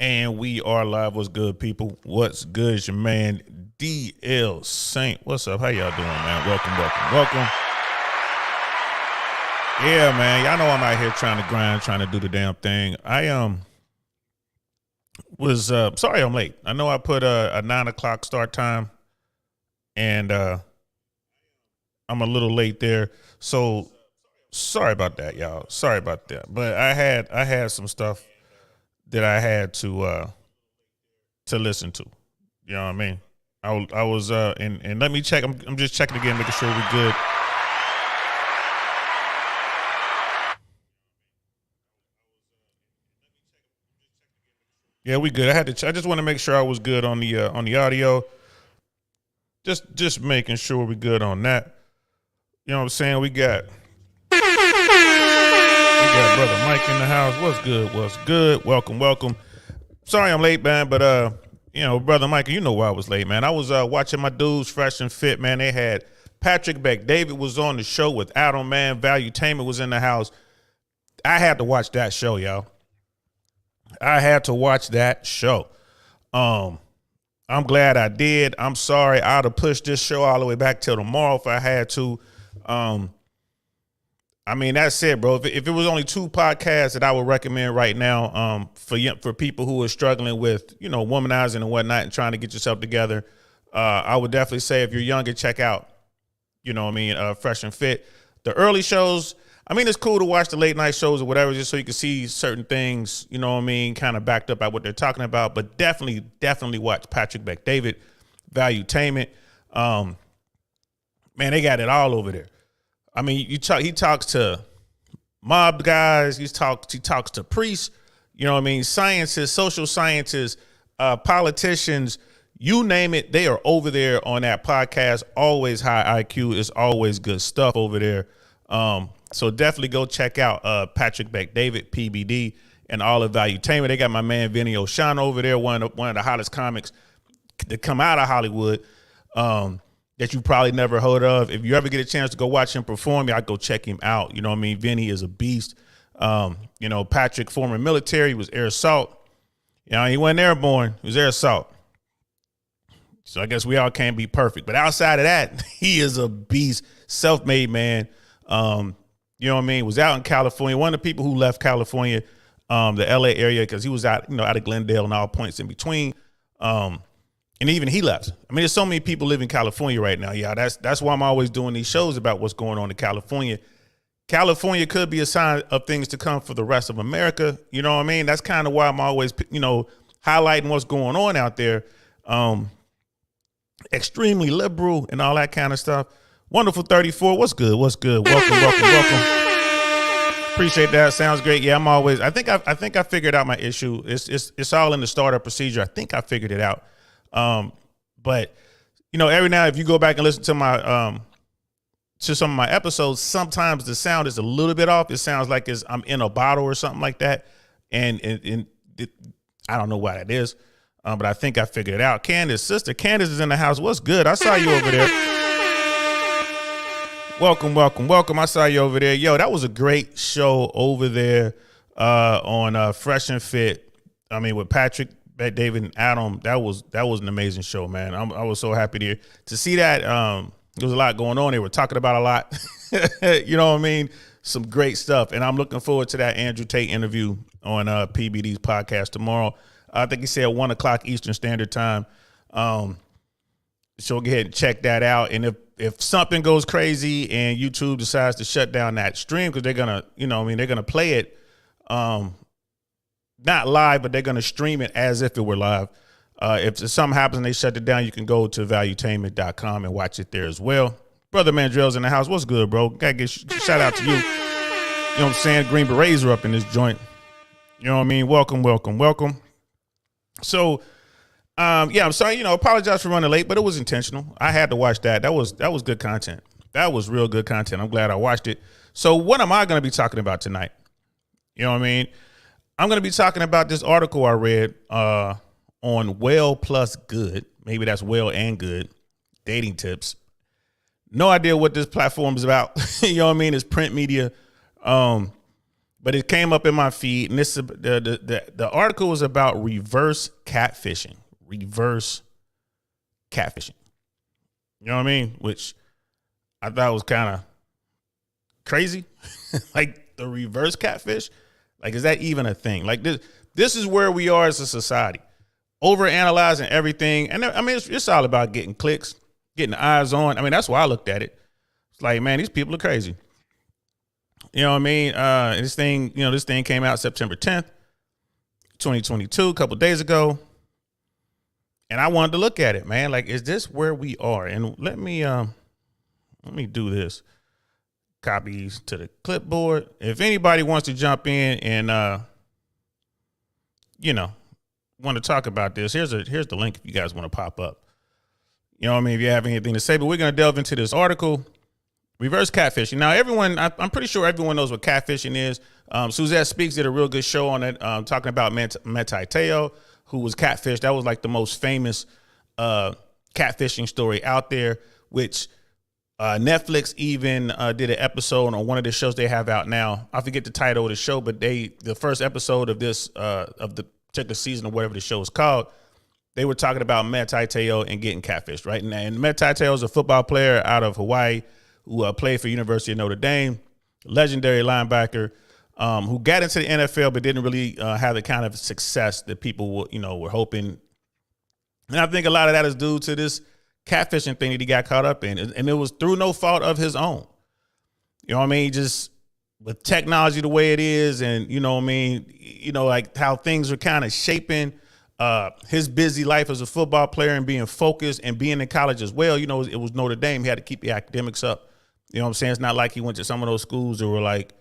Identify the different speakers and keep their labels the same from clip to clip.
Speaker 1: And we are live. What's good, people? What's good? It's your man, DL Saint. What's up? How y'all doing, man? Welcome. Yeah, man. Y'all know I'm out here trying to grind, trying to do the damn thing. I was sorry I'm late. I know I put a 9 o'clock start time, and I'm a little late there. So sorry about that, y'all. Sorry about that. But I had some stuff that I had to listen to. You know what I mean? I was and let me check. I'm just checking again, making sure we're good. Yeah, we good. I just want to make sure I was good on the audio. Just making sure we're good on that. You know what I'm saying? We got Brother Mike in the house. What's good? Welcome. Sorry I'm late, man, but Brother Mike, you know why I was late, man. I was watching my dudes Fresh and Fit, man. They had Patrick David was on the show with Adam, man. Valuetainment was in the house. I had to watch that show, y'all. I had to watch that show. I'm glad I did. I'm sorry I'd have pushed this show all the way back till tomorrow if I had to. I mean, that's it, bro. If it was only 2 podcasts that I would recommend right now, for people who are struggling with, womanizing and whatnot and trying to get yourself together, I would definitely say if you're younger, check out, Fresh and Fit. The early shows, I mean, it's cool to watch the late night shows or whatever, just so you can see certain things, kind of backed up by what they're talking about. But definitely watch Patrick David, Valuetainment. Man, they got it all over there. I mean, he talks to mob guys. He talks to priests. Scientists, social scientists, politicians. You name it, they are over there on that podcast. Always high IQ. It's always good stuff over there. So definitely go check out Patrick David, PBD, and all of Valuetainment. They got my man Vinny O'Shawn over there, one of the hottest comics that come out of Hollywood. That you probably never heard of. If you ever get a chance to go watch him perform, y'all go check him out. You know what I mean? Vinny is a beast. Patrick, former military, was Air Assault. He wasn't airborne. He was Air Assault. So I guess we all can't be perfect. But outside of that, he is a beast. Self-made man. You know what I mean? Was out in California. One of the people who left California, the LA area, because he was out of Glendale and all points in between. And even he left. I mean, there's so many people live in California right now. Yeah, that's why I'm always doing these shows about what's going on in California. California could be a sign of things to come for the rest of America. You know what I mean? That's kind of why I'm always, highlighting what's going on out there. Extremely liberal and all that kind of stuff. Wonderful 34. What's good? Welcome. Appreciate that. Sounds great. Yeah, I think I figured out my issue. It's all in the startup procedure. I think I figured it out. But every now, if you go back and listen to my, to some of my episodes, sometimes the sound is a little bit off. It sounds like I'm in a bottle or something like that. And I don't know why that is. But I think I figured it out. Sister Candace is in the house. What's good? I saw you over there. Welcome. I saw you over there. Yo, that was a great show over there, on, Fresh and Fit. I mean, with Patrick, David, and Adam, that was an amazing show, man. I was so happy to see that. There was a lot going on. They were talking about a lot. You know what I mean? Some great stuff. And I'm looking forward to that Andrew Tate interview on PBD's podcast tomorrow. I think he said 1 o'clock Eastern Standard Time. So go ahead and check that out. And if something goes crazy and YouTube decides to shut down that stream, because they're gonna, they're gonna play it. Not live, but they're going to stream it as if it were live. If something happens and they shut it down, you can go to valuetainment.com and watch it there as well. Brother Mandrell's in the house. What's good, bro? Got to get shout out to you. You know what I'm saying? Green Berets are up in this joint. You know what I mean? Welcome. So, I'm sorry, apologize for running late, but it was intentional. I had to watch that. That was good content. That was real good content. I'm glad I watched it. So what am I going to be talking about tonight? You know what I mean? I'm going to be talking about this article I read on Well Plus Good. Maybe that's Well and Good. Dating tips. No idea what this platform is about. You know what I mean? It's print media. But but it came up in my feed, and the article was about reverse catfishing. Reverse catfishing. You know what I mean? Which I thought was kind of crazy. Like the reverse catfish. Like, is that even a thing? Like this is where we are as a society. Overanalyzing everything. And I mean, it's all about getting clicks, getting eyes on. I mean, that's why I looked at it. It's like, man, these people are crazy. You know what I mean? This thing came out September 10th, 2022, a couple days ago. And I wanted to look at it, man. Like, is this where we are? And let me do this. Copies to the clipboard. If anybody wants to jump in and want to talk about this, here's the link if you guys want to pop up. You know what I mean? If you have anything to say, but we're going to delve into this article. Reverse catfishing. Now, I'm pretty sure everyone knows what catfishing is. Suzette Speaks did a real good show on it, talking about Manti Te'o, who was catfished. That was like the most famous catfishing story out there, which Netflix even did an episode on one of the shows they have out now. I forget the title of the show, but the first episode of this of the particular season or whatever the show is called, they were talking about Manti Te'o and getting catfished, right? And Manti Te'o is a football player out of Hawaii who played for University of Notre Dame, legendary linebacker, who got into the NFL but didn't really have the kind of success that people were hoping. And I think a lot of that is due to this catfishing thing that he got caught up in, and it was through no fault of his own. You know what I mean? Just with technology the way it is, and like how things are kind of shaping his busy life as a football player and being focused and being in college as well. You know, it was Notre Dame. He had to keep the academics up. You know what I'm saying? It's not like he went to some of those schools that were like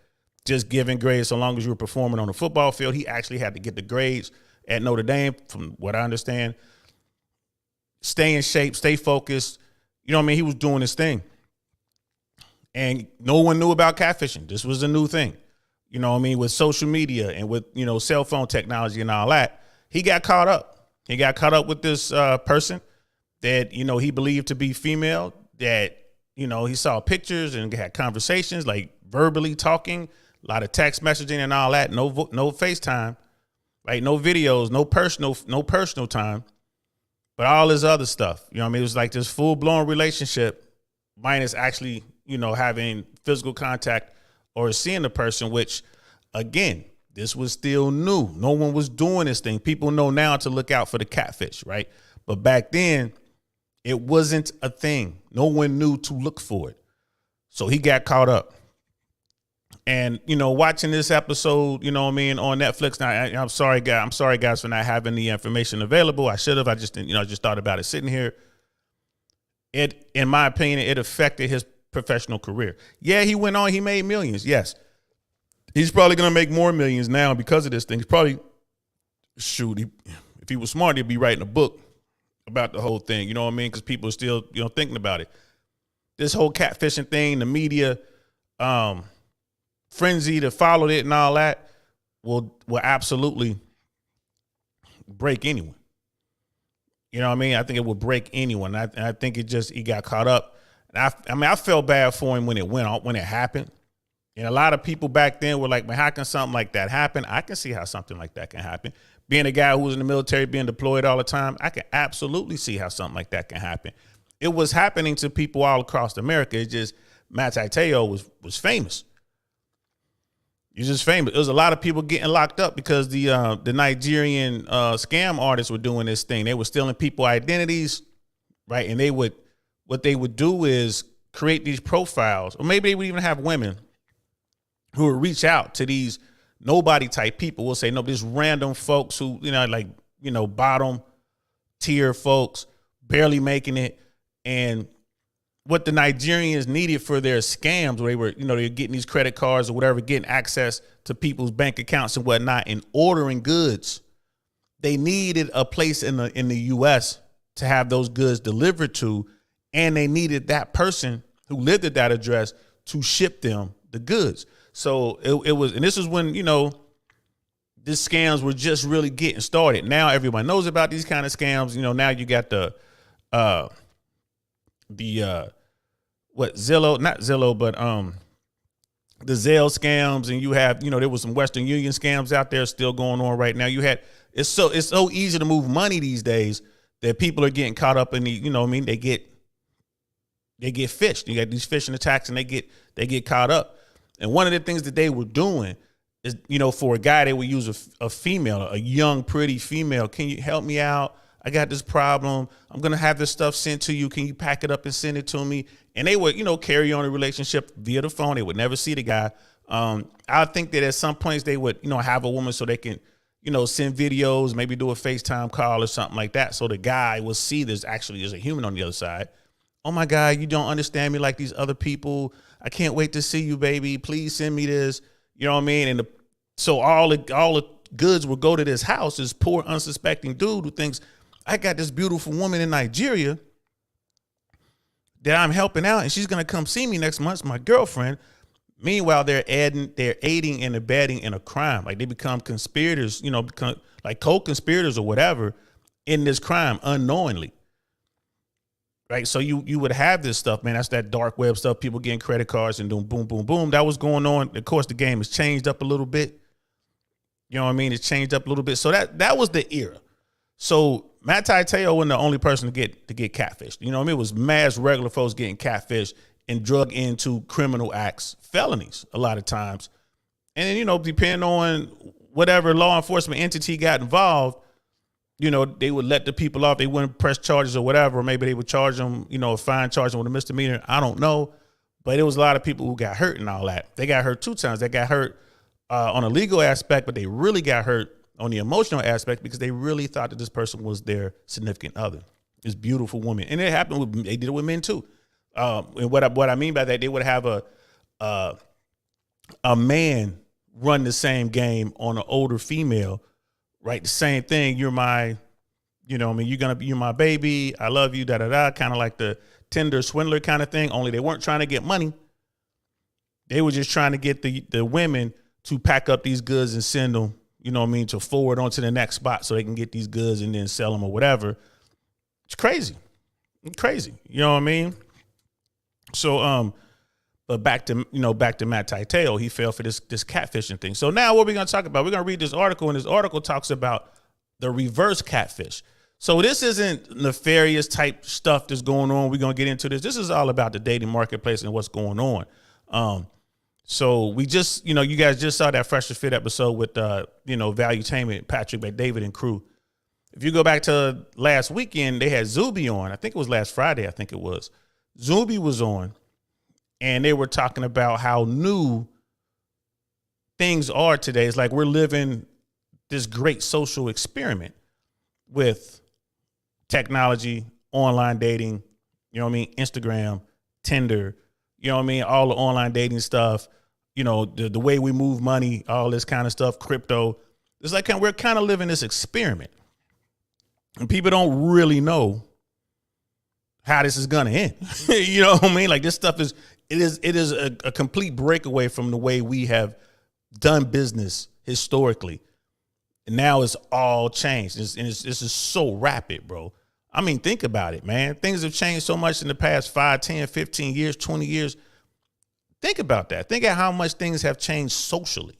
Speaker 1: just giving grades so long as you were performing on the football field. He actually had to get the grades at Notre Dame, from what I understand. Stay in shape, stay focused. You know what I mean? He was doing his thing. And no one knew about catfishing. This was a new thing. You know what I mean? With social media and with, cell phone technology and all that, he got caught up. He got caught up with this person that, he believed to be female, that, he saw pictures and had conversations, like verbally talking, a lot of text messaging and all that. No FaceTime, right? No videos, no personal time, but all this other stuff. You know what I mean? It was like this full blown relationship minus actually, having physical contact or seeing the person, which again, this was still new. No one was doing this thing. People know now to look out for the catfish, right? But back then, it wasn't a thing. No one knew to look for it. So he got caught up. And, watching this episode, on Netflix. Now, I'm sorry, guys, for not having the information available. I should have. I just, just thought about it sitting here. It, in my opinion, it affected his professional career. Yeah, he went on. He made millions. Yes. He's probably going to make more millions now because of this thing. He's probably, if he was smart, he'd be writing a book about the whole thing. You know what I mean? Because people are still, thinking about it. This whole catfishing thing, the media, frenzy that followed it and all that will absolutely break anyone. You know what I mean? I think it will break anyone. I think he got caught up. And I felt bad for him when it happened. And a lot of people back then were like, man, how can something like that happen? I can see how something like that can happen. Being a guy who was in the military, being deployed all the time, I can absolutely see how something like that can happen. It was happening to people all across America. It's just Manti Te'o was famous. He's just famous. There was a lot of people getting locked up because the Nigerian scam artists were doing this thing. They were stealing people's identities, right? And what they would do is create these profiles, or maybe they would even have women who would reach out to these nobody type people. We'll say, no, just random folks who, bottom tier folks, barely making it. And what the Nigerians needed for their scams, where they were, they're getting these credit cards or whatever, getting access to people's bank accounts and whatnot and ordering goods. They needed a place in the U.S. to have those goods delivered to. And they needed that person who lived at that address to ship them the goods. So it was, and this is when, these scams were just really getting started. Now everyone knows about these kind of scams. Now you got Zillow, not Zillow, but the Zelle scams, and you have, there was some Western Union scams out there still going on right now. It's so easy to move money these days that people are getting caught up in they get fished. You got these phishing attacks, and they get caught up. And one of the things that they were doing is, for a guy, they would use a female, a young, pretty female. Can you help me out? I got this problem. I'm going to have this stuff sent to you. Can you pack it up and send it to me? And they would, carry on a relationship via the phone. They would never see the guy. I think that at some points they would, have a woman so they can, send videos, maybe do a FaceTime call or something like that. So the guy will see there's a human on the other side. Oh my God, you don't understand me like these other people. I can't wait to see you, baby. Please send me this. You know what I mean? And so all the goods will go to this house. This poor, unsuspecting dude who thinks, I got this beautiful woman in Nigeria that I'm helping out, and she's gonna come see me next month. It's my girlfriend. Meanwhile, they're aiding and abetting in a crime. Like they become conspirators, become like co-conspirators or whatever in this crime unknowingly. Right. So you would have this stuff, man. That's that dark web stuff. People getting credit cards and doing boom, boom, boom. That was going on. Of course, the game has changed up a little bit. You know what I mean? It's changed up a little bit. So that was the era. So Matt Taiteo wasn't the only person to get catfished. You know what I mean? It was mass regular folks getting catfished and drug into criminal acts, felonies a lot of times. And then, depending on whatever law enforcement entity got involved, they would let the people off. They wouldn't press charges or whatever. Or maybe they would charge them, a fine, charge them with a misdemeanor. I don't know. But it was a lot of people who got hurt and all that. They got hurt 2 times. They got hurt on a legal aspect, but they really got hurt on the emotional aspect because they really thought that this person was their significant other, this beautiful woman. And it happened they did it with men too. And what I mean by that, they would have a man run the same game on an older female, right? The same thing. You're my, you're my baby. I love you, kind of like the Tinder swindler kind of thing. Only they weren't trying to get money. They were just trying to get the women to pack up these goods and send them, to forward on to the next spot so they can get these goods and then sell them or whatever. It's crazy. It's crazy. You know what I mean? So, but back to Matt Taiteo, he fell for this catfishing thing. So now what we're going to talk about, we're going to read this article, and this article talks about the reverse catfish. So this isn't nefarious type stuff that's going on. We're going to get into this. This is all about the dating marketplace and what's going on. So we just, you guys just saw that Fresh and Fit episode with, Valuetainment, Patrick McDavid and crew. If you go back to last weekend, they had Zuby on. I think it was last Friday. I think it was. Zuby was on, and they were talking about how new things are today. It's like we're living this great social experiment with technology, online dating, Instagram, Tinder, all the online dating stuff, the way we move money, all this kind of stuff, crypto. It's like we're kind of living this experiment. And people don't really know how this is going to end. You know what I mean? Like this stuff is a complete breakaway from the way we have done business historically. And now it's all changed. This is so rapid, bro. I mean, think about it, man. Things have changed so much in the past 5, 10, 15 years, 20 years. Think about that. Think of how much things have changed socially.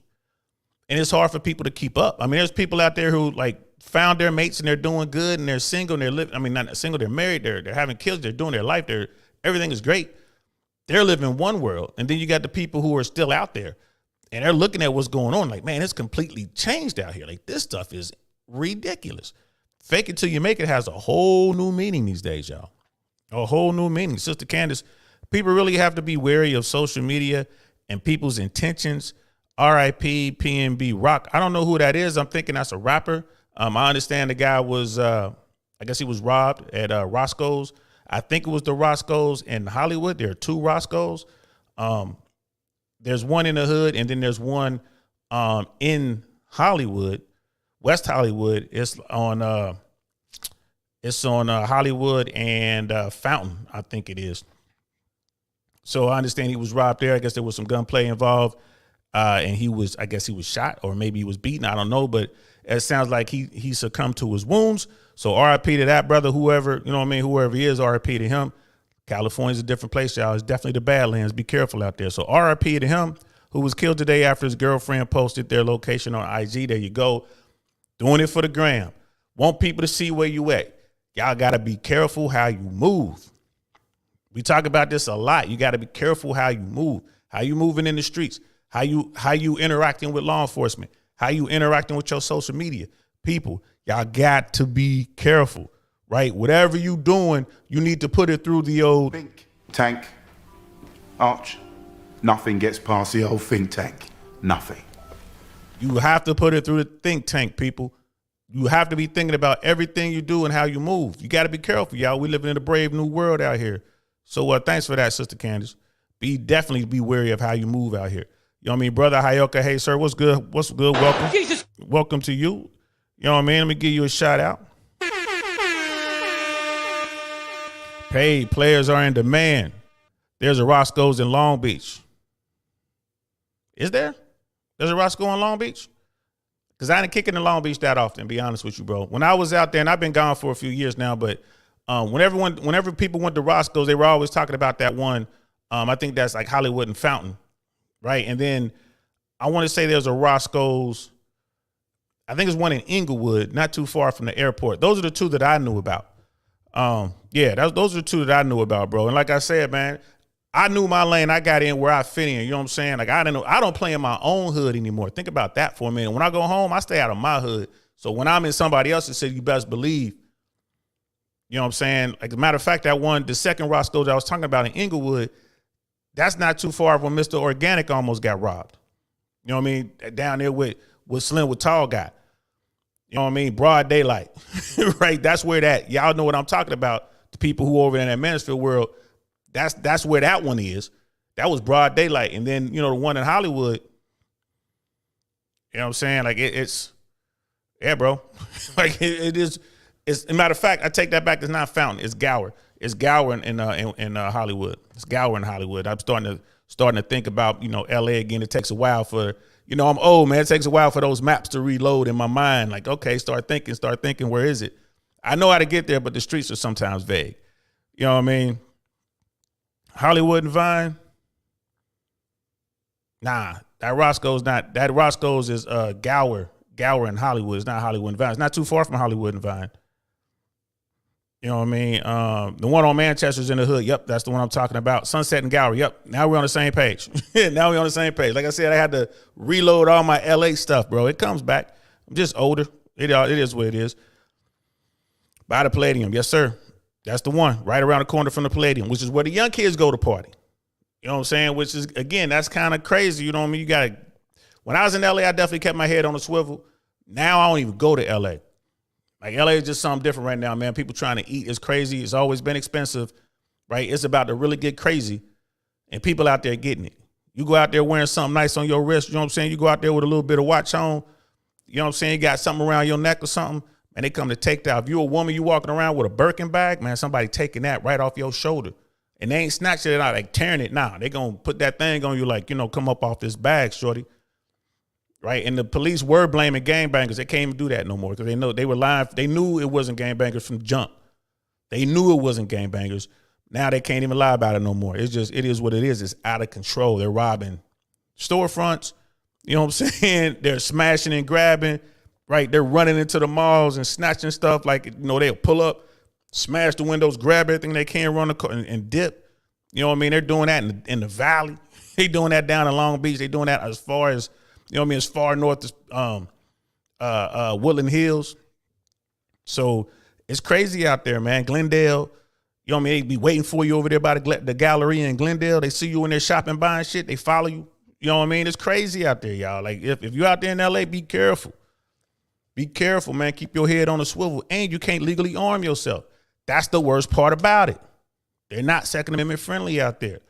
Speaker 1: And it's hard for people to keep up. I mean, there's people out there who found their mates and they're doing good and they're single and they're living. I mean, not single, they're married, they're having kids, they're doing their life, everything is great. They're living one world. And then you got the people who are still out there and they're looking at what's going on. Like, man, it's completely changed out here. Like this stuff is ridiculous. Fake it till you make it has a whole new meaning these days, y'all. A whole new meaning. Sister Candace, people really have to be wary of social media and people's intentions. R.I.P. PNB Rock. I don't know who that is. I'm thinking that's a rapper. I understand the guy was, I guess he was robbed at Roscoe's. I think it was the Roscoe's in Hollywood. There are 2 Roscoe's. There's one in the hood, and then there's one in Hollywood, West Hollywood. It's on Hollywood and Fountain, I think it is. So I understand he was robbed there. I guess there was some gunplay involved, and I guess he was shot, or maybe he was beaten. I don't know, but it sounds like he succumbed to his wounds. So RIP to that brother, whoever, whoever he is, RIP to him. California's a different place, y'all. It's definitely the Badlands. Be careful out there. So RIP to him. who was killed today after his girlfriend posted their location on IG. There you go. Doing it for the gram. Want people to see where you at. Y'all got to be careful how you move. We talk about this a lot. You got to be careful how you move. How you moving in the streets. How you interacting with law enforcement. How you interacting with your social media. People, y'all got to be careful, right? Whatever you doing, you need to put it through the old
Speaker 2: think tank. Arch, nothing gets past the old think tank. Nothing.
Speaker 1: You have to put it through the think tank, people. You have to be thinking about everything you do and how you move. You got to be careful, y'all. We living in a brave new world out here. So thanks for that, Sister Candace. Definitely be wary of how you move out here. You know what I mean? Brother Hayoka, hey, sir, what's good? What's good? Welcome. Jesus. Welcome to you. You know what I mean? Let me give you a shout out. Paid players are in demand. There's a Roscoe's in Long Beach. Is there? There's a Roscoe in Long Beach? Because I ain't kicking in Long Beach that often, to be honest with you, bro. When I was out there, and I've been gone for a few years now, but whenever people went to Roscoe's, they were always talking about that one. I think that's like Hollywood and Fountain, right? And then I want to say there's a Roscoe's, I think it's one in Inglewood, not too far from the airport. Those are the two that I knew about. Those are the two that I knew about, bro. And like I said, man, I knew my lane. I got in where I fit in. You know what I'm saying? Like I don't play in my own hood anymore. Think about that for a minute. When I go home, I stay out of my hood. So when I'm in somebody else's city, you best believe. You know what I'm saying? Like, as a matter of fact, the second Roscoe's I was talking about in Inglewood, that's not too far from Mr. Organic almost got robbed. You know what I mean? Down there with Slim with Tall Guy. You know what I mean? Broad daylight, right? That's where that, y'all know what I'm talking about. The people who over in that Mansfield world, that's where that one is. That was broad daylight. And then, the one in Hollywood, you know what I'm saying? Like it's, yeah, bro. Like it is. It's, a matter of fact, I take that back. It's not Fountain. It's Gower. It's Gower in Hollywood. It's Gower in Hollywood. I'm starting to think about, L.A. again. It takes a while for, I'm old, man. It takes a while for those maps to reload in my mind. Like, okay, start thinking, where is it? I know how to get there, but the streets are sometimes vague. You know what I mean? Hollywood and Vine. Nah, that Roscoe's is Gower in Hollywood. It's not Hollywood and Vine. It's not too far from Hollywood and Vine. You know what I mean? The one on Manchester's in the hood. Yep, that's the one I'm talking about. Sunset and Gower. Yep. Now we're on the same page. Now we're on the same page. Like I said, I had to reload all my LA stuff, bro. It comes back. I'm just older. It is what it is. By the Palladium. Yes, sir. That's the one. Right around the corner from the Palladium, which is where the young kids go to party. You know what I'm saying? Which is, again, that's kind of crazy. You know what I mean? When I was in LA, I definitely kept my head on a swivel. Now I don't even go to LA. Like, LA is just something different right now, man. People trying to eat is crazy. It's always been expensive, right? It's about to really get crazy, and people out there getting it. You go out there wearing something nice on your wrist, you know what I'm saying? You go out there with a little bit of watch on, you know what I'm saying? You got something around your neck or something, and they come to take that. If you're a woman, you walking around with a Birkin bag, man, somebody taking that right off your shoulder. And they ain't snatching it out, like tearing it. Nah, they going to put that thing on you like, come up off this bag, shorty. Right, and the police were blaming gangbangers. They can't even do that no more because they know they were lying. They knew it wasn't gangbangers from jump. They knew it wasn't gangbangers. Now they can't even lie about it no more. It is what it is. It's out of control. They're robbing storefronts. You know what I'm saying? They're smashing and grabbing. Right, they're running into the malls and snatching stuff. Like, they'll pull up, smash the windows, grab everything they can, run the car and dip. You know what I mean? They're doing that in the valley. They doing that down in Long Beach. They doing that as far as, you know what I mean, as far north as Woodland Hills. So it's crazy out there, man. Glendale, you know what I mean? They be waiting for you over there by the gallery in Glendale. They see you in there shopping, buying shit. They follow you. You know what I mean? It's crazy out there, y'all. Like, if you're out there in L.A., be careful. Be careful, man. Keep your head on a swivel. And you can't legally arm yourself. That's the worst part about it. They're not Second Amendment friendly out there.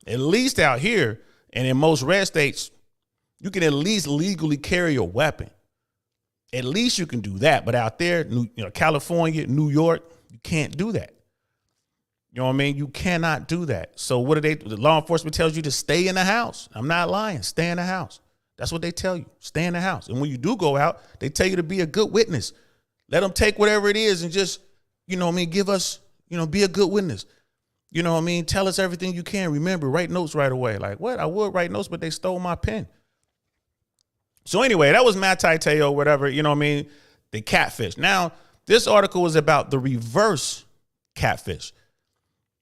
Speaker 1: At least out here and in most red states, you can at least legally carry a weapon. At least you can do that. But out there, California, New York, you can't do that. You know what I mean? You cannot do that. So what do the law enforcement tells you to stay in the house. I'm not lying. Stay in the house. That's what they tell you. Stay in the house. And when you do go out, they tell you to be a good witness. Let them take whatever it is and just, give us, be a good witness. You know what I mean? Tell us everything you can. Remember, write notes right away. Like, what? I would write notes, but they stole my pen. So anyway, that was Matt Teo, whatever, you know what I mean? The catfish. Now, this article is about the reverse catfish.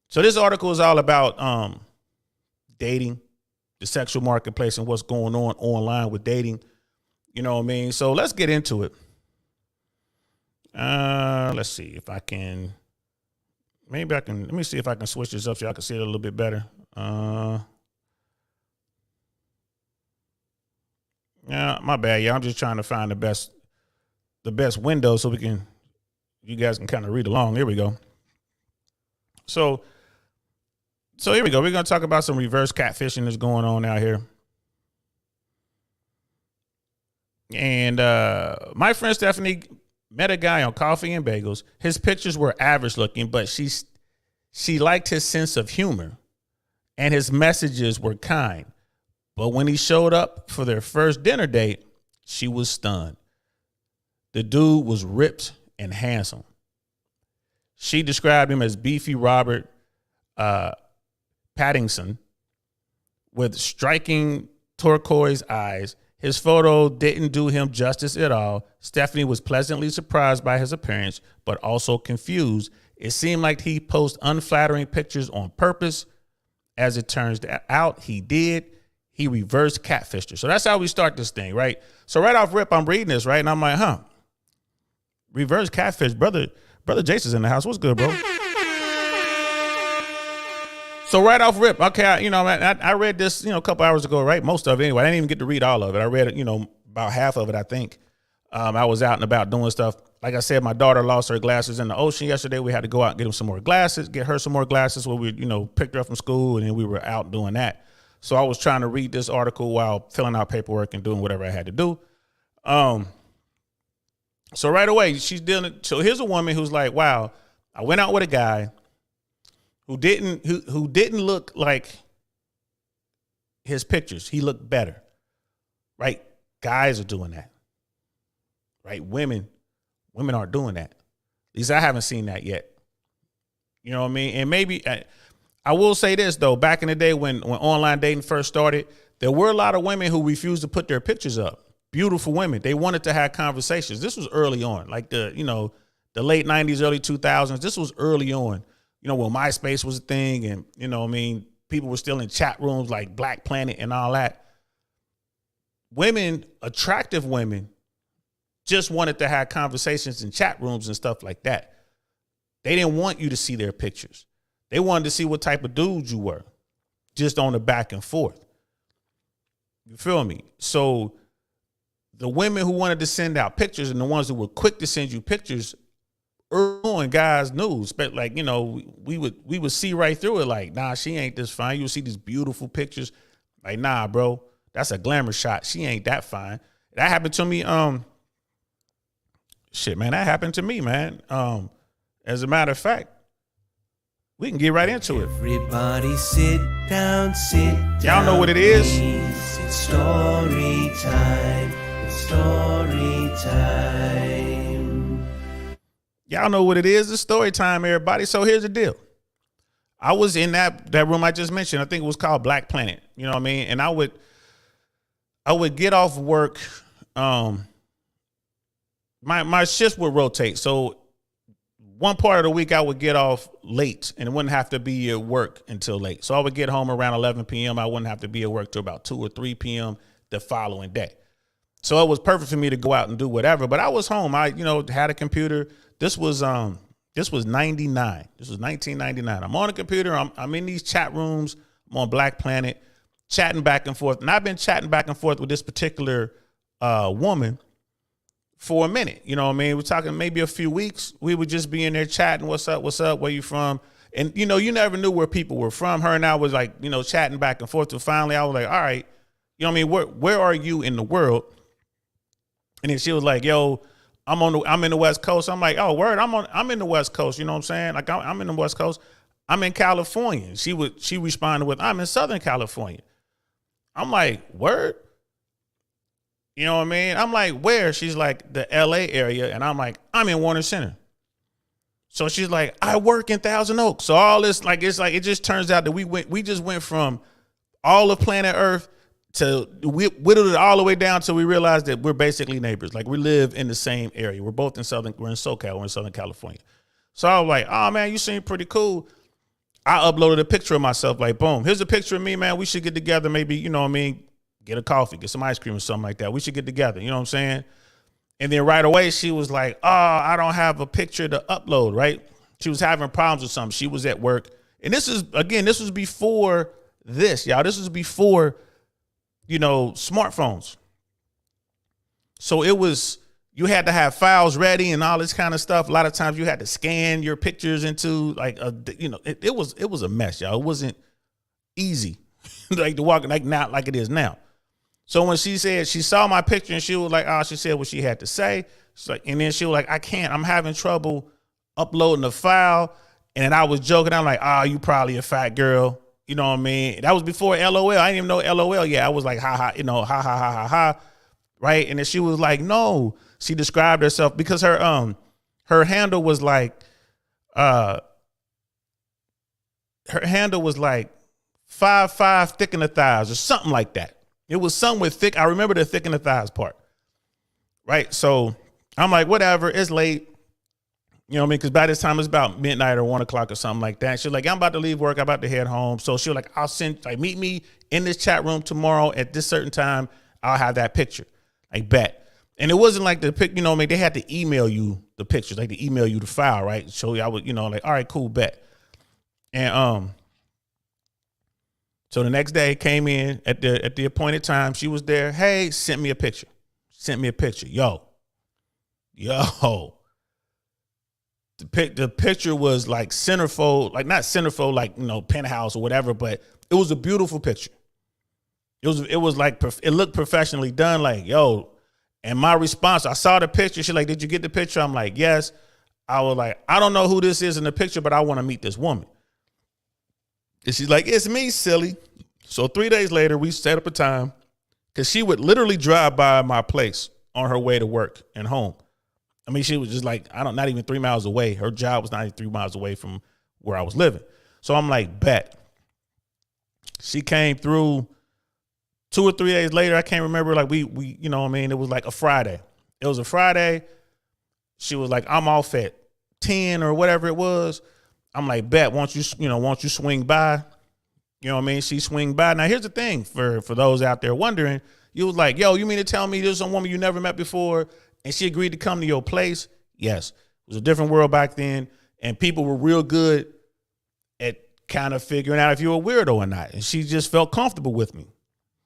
Speaker 1: So this article is all about dating, the sexual marketplace, and what's going on online with dating. You know what I mean? So let's get into it. Let's see if I can. Maybe I can. Let me see if I can switch this up so y'all can see it a little bit better. Yeah, my bad. Yeah, I'm just trying to find the best window so you guys can kind of read along. Here we go. So here we go. We're gonna talk about some reverse catfishing that's going on out here. And my friend Stephanie met a guy on Coffee and Bagels. His pictures were average looking, but she liked his sense of humor, and his messages were kind. But when he showed up for their first dinner date, she was stunned. The dude was ripped and handsome. She described him as beefy Robert Pattinson with striking turquoise eyes. His photo didn't do him justice at all. Stephanie was pleasantly surprised by his appearance, but also confused. It seemed like he posted unflattering pictures on purpose. As it turns out, he did. He reversed catfished her. So that's how we start this thing, right? So right off rip, I'm reading this, right? And I'm like, reverse catfish. Brother Jason's in the house. What's good, bro? So right off rip, okay, I read this, a couple hours ago, right? Most of it anyway. I didn't even get to read all of it. I read it, about half of it, I think. I was out and about doing stuff. Like I said, my daughter lost her glasses in the ocean yesterday. We had to go out and get her some more glasses where we, picked her up from school, and then we were out doing that. So I was trying to read this article while filling out paperwork and doing whatever I had to do. So right away, so here's a woman who's like, wow, I went out with a guy who didn't look like his pictures. He looked better, right? Guys are doing that, right? Women aren't doing that. At least I haven't seen that yet. You know what I mean? And maybe I will say this though, back in the day when online dating first started, there were a lot of women who refused to put their pictures up. Beautiful women. They wanted to have conversations. This was early on, like the late 90s, early 2000s. This was early on. When MySpace was a thing and, people were still in chat rooms like Black Planet and all that. Women, attractive women, just wanted to have conversations in chat rooms and stuff like that. They didn't want you to see their pictures. They wanted to see what type of dude you were, just on the back and forth. You feel me? So the women who wanted to send out pictures and the ones who were quick to send you pictures early on, guys knew, but we would see right through it. Like, nah, she ain't this fine. You would see these beautiful pictures. Like, nah, bro, that's a glamour shot. She ain't that fine. That happened to me. That happened to me, man. As a matter of fact, we can get right into it.
Speaker 3: Everybody sit down.
Speaker 1: Y'all know what it is?
Speaker 3: It's story time. It's story time.
Speaker 1: Y'all know what it is. It's story time, everybody. So here's the deal. I was in that room I just mentioned. I think it was called Black Planet. You know what I mean? And I would get off work. My shifts would rotate. So one part of the week I would get off late and it wouldn't have to be at work until late. So I would get home around 11 p.m. I wouldn't have to be at work till about 2 or 3 p.m. the following day. So it was perfect for me to go out and do whatever. But I was home. I, had a computer. This was 99. This was 1999. I'm on a computer. I'm in these chat rooms. I'm on Black Planet, chatting back and forth. And I've been chatting back and forth with this particular woman for a minute. You know what I mean? We're talking maybe a few weeks. We would just be in there chatting. What's up? Where you from? And, you never knew where people were from. Her and I was like, chatting back and forth. So finally I was like, all right, you know what I mean? Where are you in the world? And then she was like, yo, I'm in the West Coast. I'm like, oh, word, I'm in the West Coast. You know what I'm saying? Like I'm in the West Coast. I'm in California. She responded with, I'm in Southern California. I'm like, word? You know what I mean? I'm like, where? She's like, the LA area. And I'm like, I'm in Warner Center. So she's like, I work in Thousand Oaks. So all this, like, it's like, it just turns out that we just went from all of planet Earth to we whittled it all the way down till we realized that we're basically neighbors. Like, we live in the same area. We're both we're in SoCal, we're in Southern California. So I was like, oh man, you seem pretty cool. I uploaded a picture of myself, like, boom, here's a picture of me, man. We should get together, maybe, you know what I mean, get a coffee, get some ice cream or something like that. We should get together, you know what I'm saying? And then right away, she was like, oh, I don't have a picture to upload, right? She was having problems with something. She was at work. And this was before this, y'all. This was before, you know, smartphones. So you had to have files ready and all this kind of stuff. A lot of times you had to scan your pictures into like, it was a mess, y'all. It wasn't easy like to walk, like not like it is now. So when she said she saw my picture and she was like, oh, she said what she had to say. She's like, and then she was like, I'm having trouble uploading the file. And then I was joking. I'm like, oh, you probably a fat girl. You know what I mean? That was before LOL. I didn't even know LOL yet. I was like, ha ha, ha ha ha ha ha. Right. And then she was like, no, she described herself because her handle was like, 5'5" thick in the thighs or something like that. It was something with thick. I remember the thick in the thighs part. Right. So I'm like, whatever. It's late. You know what I mean? Because by this time it's about midnight or 1 o'clock or something like that. She's like, I'm about to leave work. I'm about to head home. So she was like, meet me in this chat room tomorrow at this certain time. I'll have that picture. Like, bet. And it wasn't like the pic, you know what I mean? They had to email you the pictures, like to email you the file, right? So I would, you know, like, all right, cool, bet. And so the next day came in at the appointed time. She was there. Hey, sent me a picture. Yo. The picture was like centerfold, like not centerfold, like, you know, penthouse or whatever, but it was a beautiful picture. It was like, it looked professionally done. Like, yo. And my response, I saw the picture. She's like, did you get the picture? I'm like, yes. I was like, I don't know who this is in the picture, but I want to meet this woman. And she's like, it's me, silly. So 3 days later, we set up a time because she would literally drive by my place on her way to work and home. I mean, she was just like, not even 3 miles away. Her job was not even 3 miles away from where I was living. So I'm like, bet. She came through 2 or 3 days later. I can't remember. Like we, you know what I mean? It was like a Friday. It was a Friday. She was like, I'm off at 10 or whatever it was. I'm like, bet, won't you swing by? You know what I mean? She swing by. Now, here's the thing for those out there wondering. You was like, yo, you mean to tell me there's some woman you never met before and she agreed to come to your place? Yes. It was a different world back then, and people were real good at kind of figuring out if you were a weirdo or not. And she just felt comfortable with me,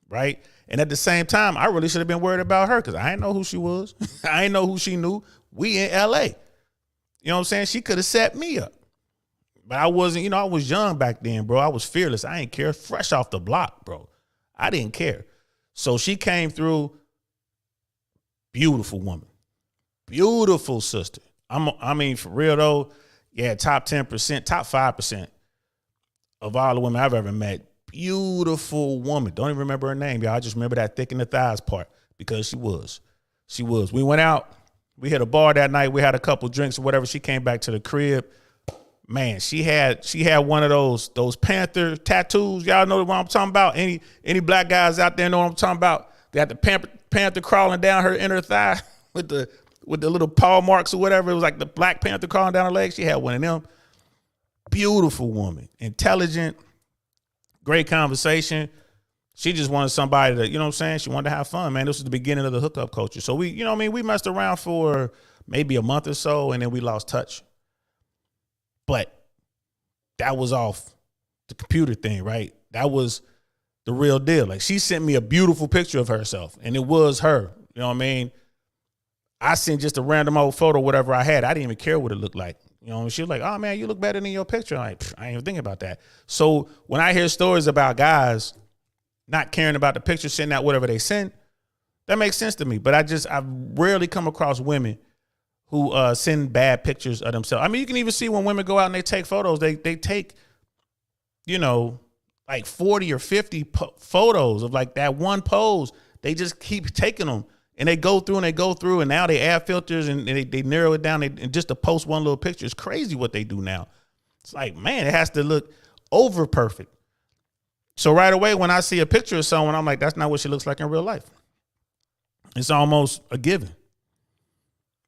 Speaker 1: right? And at the same time, I really should have been worried about her because I didn't know who she was. I didn't know who she knew. We in L.A. You know what I'm saying? She could have set me up. But I wasn't, you know, I was young back then, bro. I was fearless. I didn't care. Fresh off the block, bro. I didn't care. So she came through. Beautiful woman. Beautiful sister. I mean, for real, though, yeah, top 10%, top 5% of all the women I've ever met. Beautiful woman. Don't even remember her name, y'all. I just remember that thick in the thighs part because she was. She was. We went out. We hit a bar that night. We had a couple drinks or whatever. She came back to the crib. Man, she had one of those panther tattoos. Y'all know what I'm talking about? Any black guys out there know what I'm talking about? They had the panther crawling down her inner thigh with the little paw marks or whatever. It was like the Black Panther crawling down her leg. She had one of them. Beautiful woman, intelligent, great conversation. She just wanted somebody to, you know what I'm saying? She wanted to have fun, man. This was the beginning of the hookup culture. So we, you know what I mean? We messed around for maybe a month or so, and then we lost touch. But that was off the computer thing, right? That was the real deal. Like, she sent me a beautiful picture of herself, and it was her. You know what I mean? I sent just a random old photo, whatever I had. I didn't even care what it looked like. You know, she was like, oh, man, you look better than your picture. I'm like, I ain't even thinking about that. So when I hear stories about guys not caring about the picture, sending out whatever they send, that makes sense to me. But I've rarely come across women who send bad pictures of themselves. I mean, you can even see when women go out and they take photos, they take, you know, like 40 or 50 photos of like that one pose. They just keep taking them. And they go through and now they add filters and they narrow it down. And just to post one little picture, it's crazy what they do now. It's like, man, it has to look over perfect. So right away, when I see a picture of someone, I'm like, that's not what she looks like in real life. It's almost a given.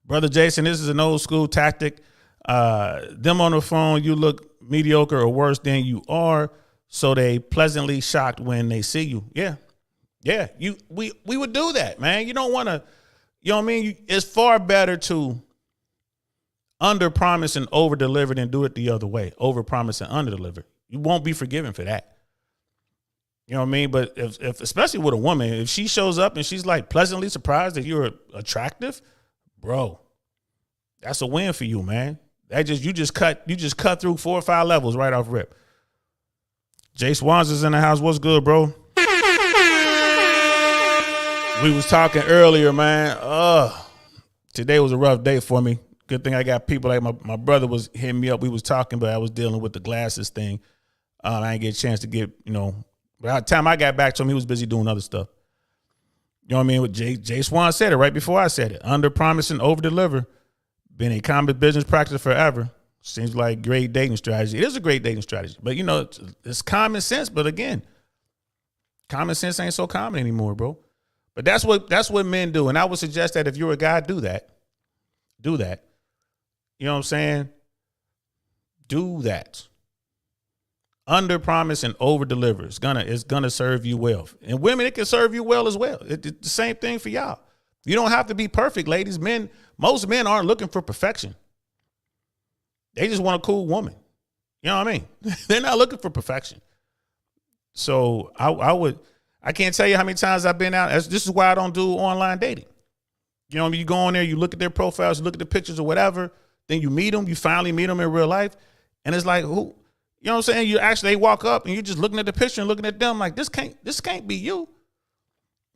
Speaker 1: Brother Jason, this is an old school tactic. Them on the phone, you look mediocre or worse than you are. So they pleasantly shocked when they see you. Yeah. Yeah, we would do that, man. You don't want to, you know what I mean? It's far better to under promise and over deliver than do it the other way. Over promise and under deliver. You won't be forgiven for that. You know what I mean? But if especially with a woman, if she shows up and she's like pleasantly surprised that you're attractive, bro, that's a win for you, man. You just cut through 4 or 5 levels right off rip. Jay Swans is in the house. What's good, bro? We was talking earlier, man. Today was a rough day for me. Good thing I got people like my brother was hitting me up. We was talking, but I was dealing with the glasses thing. I didn't get a chance to get, by the time I got back to him, he was busy doing other stuff. You know what I mean? With Jay Swan said it right before I said it. Under promise and over deliver. Been a common business practice forever. Seems like great dating strategy. It is a great dating strategy, but it's common sense. But again, common sense ain't so common anymore, bro. But that's what men do. And I would suggest that if you're a guy, do that. Do that. You know what I'm saying? Do that. Under promise and over deliver. It's gonna serve you well. And women, it can serve you well as well. It's the same thing for y'all. You don't have to be perfect, ladies. Most men aren't looking for perfection. They just want a cool woman. You know what I mean? They're not looking for perfection. So I can't tell you how many times I've been out. This is why I don't do online dating. You know what I mean? You go on there, you look at their profiles, you look at the pictures or whatever. Then you meet them. You finally meet them in real life. And it's like, who? You know what I'm saying? They walk up and you're just looking at the picture and looking at them like, this can't be you.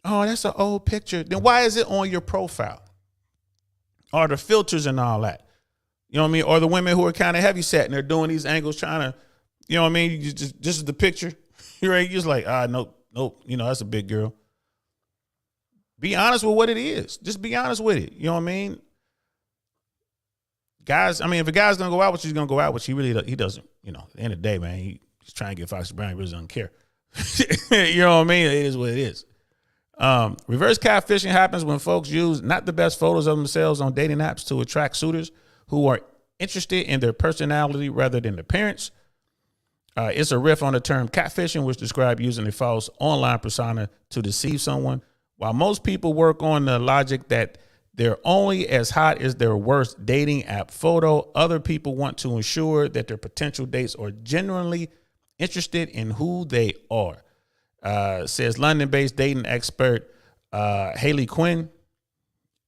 Speaker 1: Oh, that's an old picture. Then why is it on your profile? Or the filters and all that? You know what I mean? Or the women who are kind of heavy set and they're doing these angles trying to, you know what I mean? This is the picture. You're just like, nope. That's a big girl. Be honest with what it is. Just be honest with it. You know what I mean? Guys, if a guy's going to go out with you, he's going to go out with you. He doesn't, at the end of the day, man, he's trying to get Foxy Brown. He really doesn't care. You know what I mean? It is what it is. Reverse catfishing happens when folks use not the best photos of themselves on dating apps to attract suitors who are interested in their personality rather than appearance. It's a riff on the term catfishing, which describes using a false online persona to deceive someone. While most people work on the logic that they're only as hot as their worst dating app photo, other people want to ensure that their potential dates are genuinely interested in who they are. Says London-based dating expert Haley Quinn.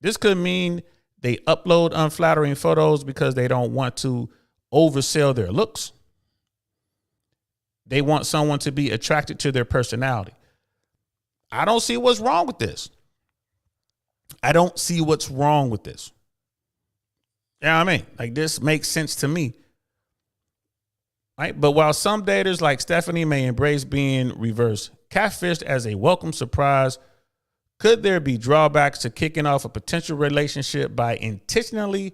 Speaker 1: This could mean they upload unflattering photos because they don't want to oversell their looks. They want someone to be attracted to their personality. I don't see what's wrong with this. You know what I mean? Like, this makes sense to me. Right? But while some daters like Stephanie may embrace being reverse catfished as a welcome surprise, could there be drawbacks to kicking off a potential relationship by intentionally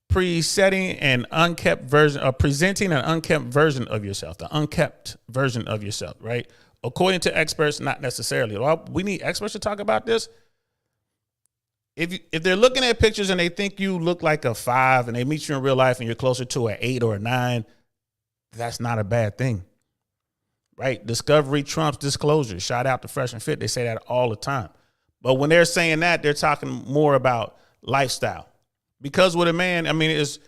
Speaker 1: presenting an unkept version of yourself, the unkept version of yourself, right? According to experts, not necessarily. Well, we need experts to talk about this. If they're looking at pictures and they think you look like a 5 and they meet you in real life and you're closer to an 8 or a 9, that's not a bad thing, right? Discovery trumps disclosure. Shout out to Fresh and Fit. They say that all the time. But when they're saying that, they're talking more about lifestyle. Because with a man, it's,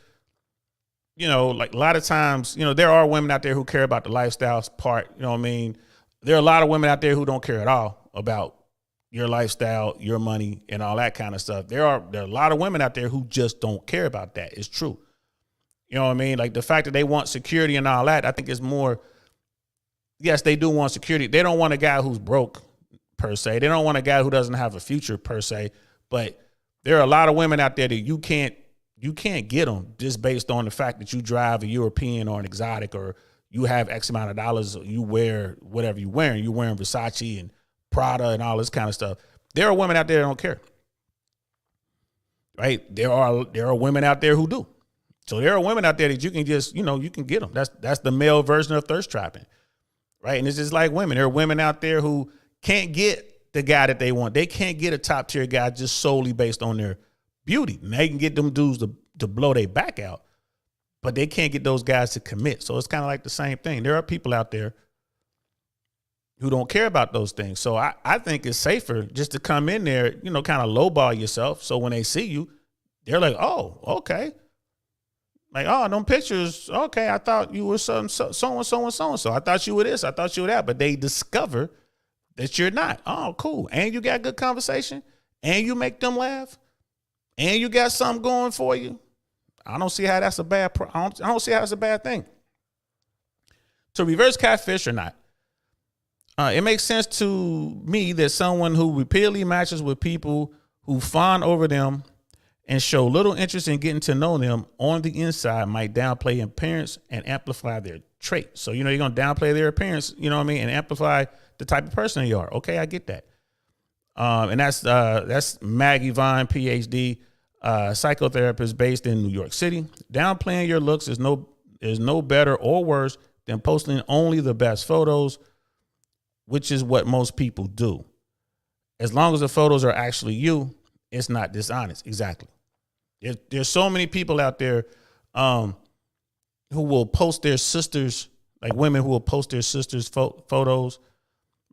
Speaker 1: like a lot of times, there are women out there who care about the lifestyle part. You know what I mean? There are a lot of women out there who don't care at all about your lifestyle, your money, and all that kind of stuff. There are a lot of women out there who just don't care about that. It's true. You know what I mean? Like the fact that they want security and all that, I think is more, yes, they do want security. They don't want a guy who's broke per se. They don't want a guy who doesn't have a future per se. But there are a lot of women out there that you can't get them just based on the fact that you drive a European or an exotic, or you have X amount of dollars, or you wear whatever you're wearing. You're wearing Versace and Prada and all this kind of stuff. There are women out there that don't care. Right? There are women out there who do. So there are women out there that you can just, you can get them. That's the male version of thirst trapping. Right? And it's just like women. There are women out there who can't get the guy that they want. They can't get a top tier guy just solely based on their beauty. And they can get them dudes to blow their back out, but they can't get those guys to commit. So it's kind of like the same thing. There are people out there who don't care about those things. So I think it's safer just to come in there, kind of lowball yourself. So when they see you, they're like, oh, okay. Like, oh, them pictures, okay, I thought you were so-and-so. I thought you were this, I thought you were that. But they discover that you're not. Oh, cool. And you got good conversation, and you make them laugh, and you got something going for you. I don't see how that's a bad I don't see how it's a bad thing. To reverse catfish or not, it makes sense to me that someone who repeatedly matches with people who fawn over them and show little interest in getting to know them on the inside might downplay appearance and amplify their traits. So, you're going to downplay their appearance, and amplify the type of person you are. Okay, I get that. And that's Maggie Vine, PhD, psychotherapist based in New York City. Downplaying your looks is no better or worse than posting only the best photos, which is what most people do. As long as the photos are actually you, it's not dishonest. Exactly. There's so many people out there who will post their sisters, like women who will post their sisters' photos.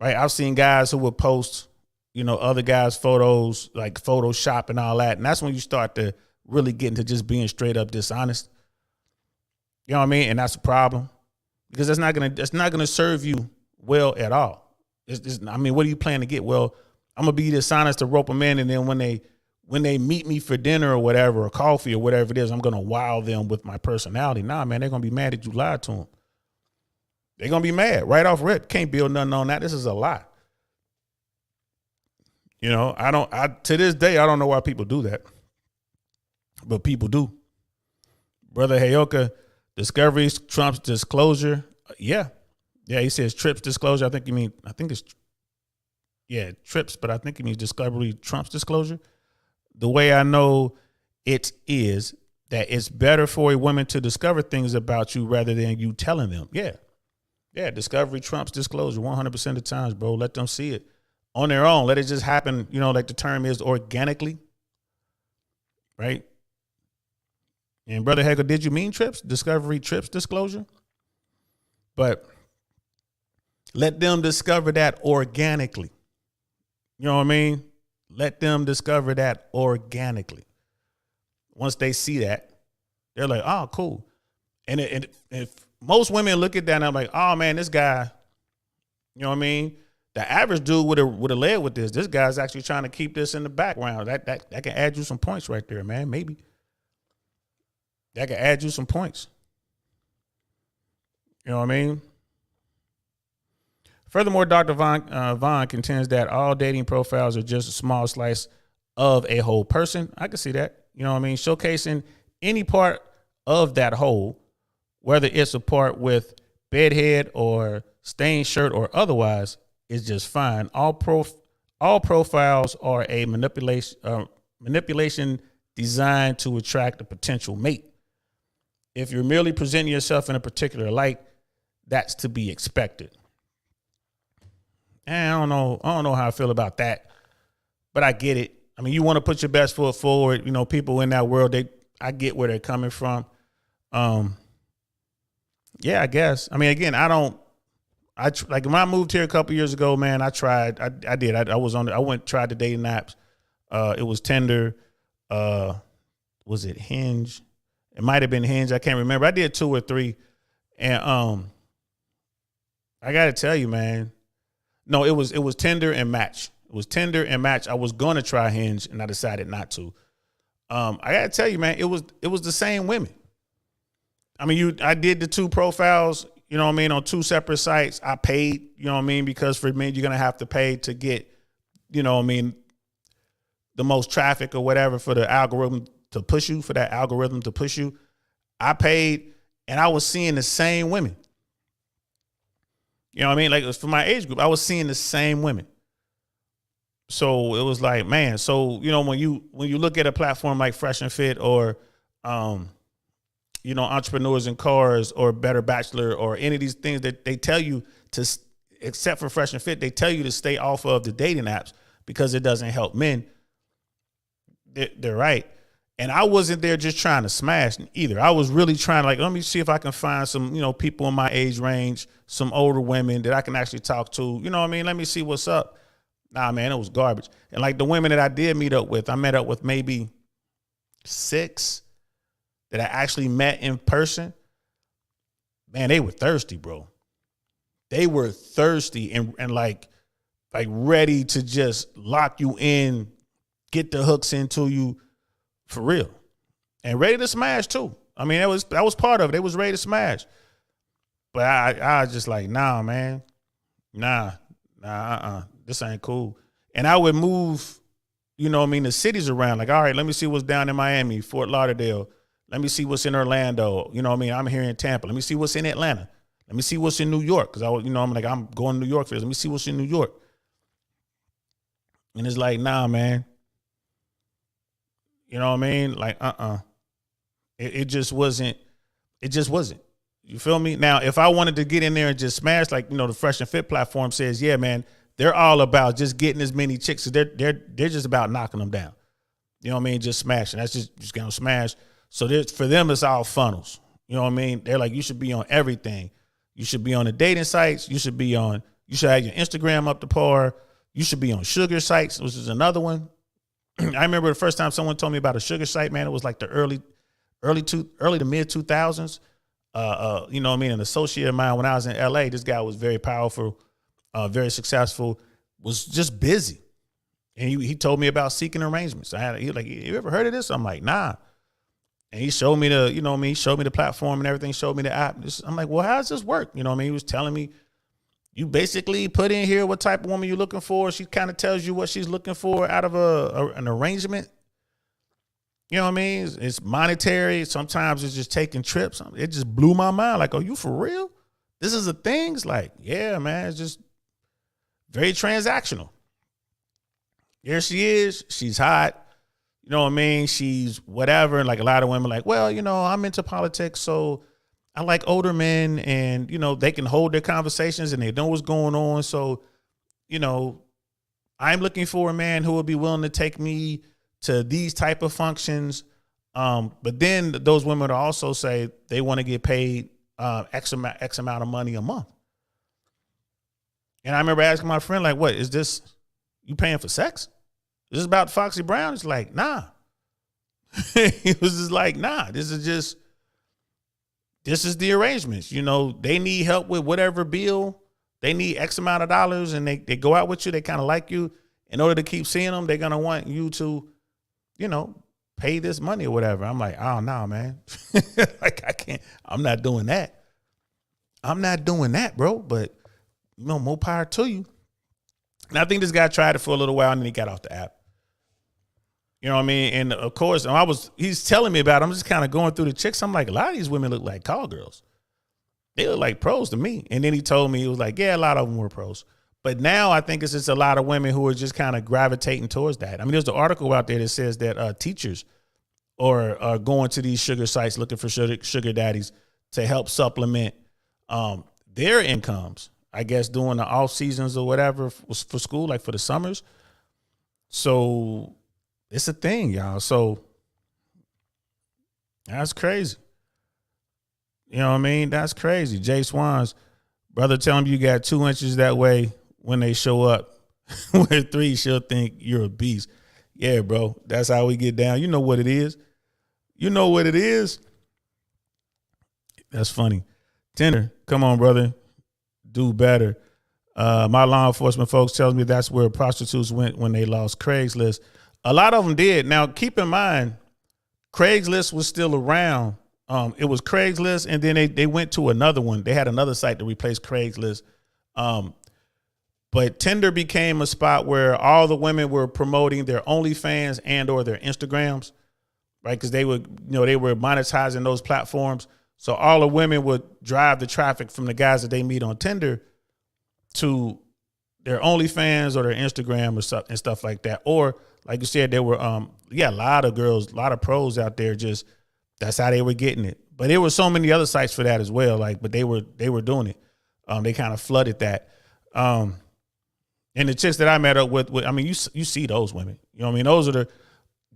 Speaker 1: Right? I've seen guys who will post, other guys' photos, like Photoshop and all that. And that's when you start to really get into just being straight up dishonest. You know what I mean? And that's a problem, because that's not gonna serve you well at all. What are you planning to get? Well, I'm gonna be dishonest to rope them in, and then when they meet me for dinner or whatever, or coffee or whatever it is, I'm gonna wow them with my personality. Nah, man, they're gonna be mad that you lied to them. They're gonna be mad right off rip. Can't build nothing on that. This is a lie. To this day, I don't know why people do that, but people do. Brother Hayoka, discovery trumps disclosure. Yeah, he says trips disclosure. I think it's trips, but I think he means discovery trumps disclosure. The way I know it is that it's better for a woman to discover things about you rather than you telling them. Yeah, discovery trumps disclosure 100% of the times, bro. Let them see it on their own. Let it just happen, like the term is, organically. Right? And Brother Hegel, did you mean trips? Discovery trips disclosure? But let them discover that organically. You know what I mean? Let them discover that organically. Once they see that, they're like, oh, cool. And if most women look at that and I'm like, oh man, this guy, you know what I mean? The average dude would have led with this. This guy's actually trying to keep this in the background. That can add you some points right there, man. Maybe. That can add you some points. You know what I mean? Furthermore, Dr. Vaughn contends that all dating profiles are just a small slice of a whole person. I can see that. You know what I mean? Showcasing any part of that whole, whether it's a part with bedhead or stained shirt or otherwise, is just fine. All profiles are a manipulation designed to attract a potential mate. If you're merely presenting yourself in a particular light, that's to be expected. And I don't know how I feel about that, but I get it. I mean, you want to put your best foot forward. People in that world, I get where they're coming from. Yeah, I guess. I mean, again, like when I moved here a couple years ago, man, I tried. I did. I tried the dating apps. It was Tinder. Was it Hinge? It might have been Hinge. I can't remember. I did 2 or 3. And I got to tell you, man. No, it was Tinder and Match. It was Tinder and Match. I was going to try Hinge, and I decided not to. I got to tell you, man, it was the same women. I mean, I did the 2 profiles, you know what I mean, on 2 separate sites. I paid, you know what I mean, because for me, you're going to have to pay to get, you know what I mean, the most traffic or whatever for the algorithm to push you, I paid, and I was seeing the same women. You know what I mean? Like, it was for my age group, I was seeing the same women. So it was like, man, so, when you look at a platform like Fresh and Fit or, Entrepreneurs in Cars or Better Bachelor or any of these things that they tell you to, except for Fresh and Fit, they tell you to stay off of the dating apps because it doesn't help men. They're right. And I wasn't there just trying to smash either. I was really trying to let me see if I can find some, people in my age range, some older women that I can actually talk to. You know what I mean? Let me see what's up. Nah, man, it was garbage. And like the women that I did meet up with, I met up with maybe 6 that I actually met in person. Man, they were thirsty, bro. They were thirsty and like ready to just lock you in, get the hooks into you for real, and ready to smash too. I mean, that was part of it. They was ready to smash, but I was just like, nah, man, nah, this ain't cool. And I would move, the cities around. Like, all right, let me see what's down in Miami, Fort Lauderdale. Let me see what's in Orlando. I'm here in Tampa. Let me see what's in Atlanta. Let me see what's in New York. Cause I'm like, I'm going to New York for this. Let me see what's in New York. And it's like, nah, man. You know what I mean? Like, it just wasn't. It just wasn't. You feel me? Now, if I wanted to get in there and just smash, like, the Fresh and Fit platform says, yeah, man, they're all about just getting as many chicks. They're just about knocking them down. You know what I mean? Just smashing. That's just gonna smash. So for them, it's all funnels. You know what I mean? They're like, you should be on everything. You should be on the dating sites. You should have your Instagram up to par. You should be on sugar sites, which is another one. I remember the first time someone told me about a sugar site, man. It was like the early to mid 2000s. You know what I mean? An associate of mine when I was in LA, this guy was very powerful, very successful, was just busy. And he told me about seeking arrangements. He was like, you ever heard of this? I'm like, nah. And he showed me he showed me the platform and everything, showed me the app. I'm like, well, how does this work? You know what I mean? He was telling me, you basically put in here what type of woman you're looking for. She kind of tells you what she's looking for out of an arrangement. You know what I mean? It's monetary. Sometimes it's just taking trips. It just blew my mind. Like, are you for real? This is a thing? It's like, yeah, man. It's just very transactional. Here she is. She's hot. You know what I mean? She's whatever. Like a lot of women like, well, I'm into politics, so I like older men and, they can hold their conversations and they know what's going on. So, I'm looking for a man who will be willing to take me to these type of functions. But then those women will also say they want to get paid X amount of money a month. And I remember asking my friend, like, what is this? You paying for sex? Is this about Foxy Brown? It's like, nah. He was just like, nah, this is the arrangements. They need help with whatever bill. They need X amount of dollars and they go out with you. They kind of like you. In order to keep seeing them, they're going to want you to, pay this money or whatever. I'm like, oh, no, man. Like, I can't. I'm not doing that. I'm not doing that, bro. But, more power to you. And I think this guy tried it for a little while and then he got off the app. You know what I mean? And of course, he's telling me about it. I'm just kind of going through the chicks. I'm like, a lot of these women look like call girls. They look like pros to me. And then he told me, he was like, yeah, a lot of them were pros. But now I think it's just a lot of women who are just kind of gravitating towards that. I mean, there's an article out there that says that teachers are going to these sugar sites looking for sugar daddies to help supplement their incomes, I guess, during the off seasons or whatever for school, like for the summers. So it's a thing, y'all. So that's crazy. You know what I mean? That's crazy. Jay Swans, brother, tell him you got 2 inches that way when they show up. With 3, she'll think you're a beast. Yeah, bro. That's how we get down. You know what it is. You know what it is. That's funny. Tinder, come on, brother. Do better. My law enforcement folks tells me that's where prostitutes went when they lost Craigslist. A lot of them did. Now, keep in mind, Craigslist was still around. It was Craigslist, and then they went to another one. They had another site to replace Craigslist. But Tinder became a spot where all the women were promoting their OnlyFans and or their Instagrams, right? Because they were monetizing those platforms. So all the women would drive the traffic from the guys that they meet on Tinder to their OnlyFans or their Instagram or stuff and stuff like that. Or like you said, there were a lot of girls, a lot of pros out there. Just that's how they were getting it. But there were so many other sites for that as well. But they were doing it. They kind of flooded that. And the chicks that I met up with, I mean, you see those women. You know what I mean? Those are the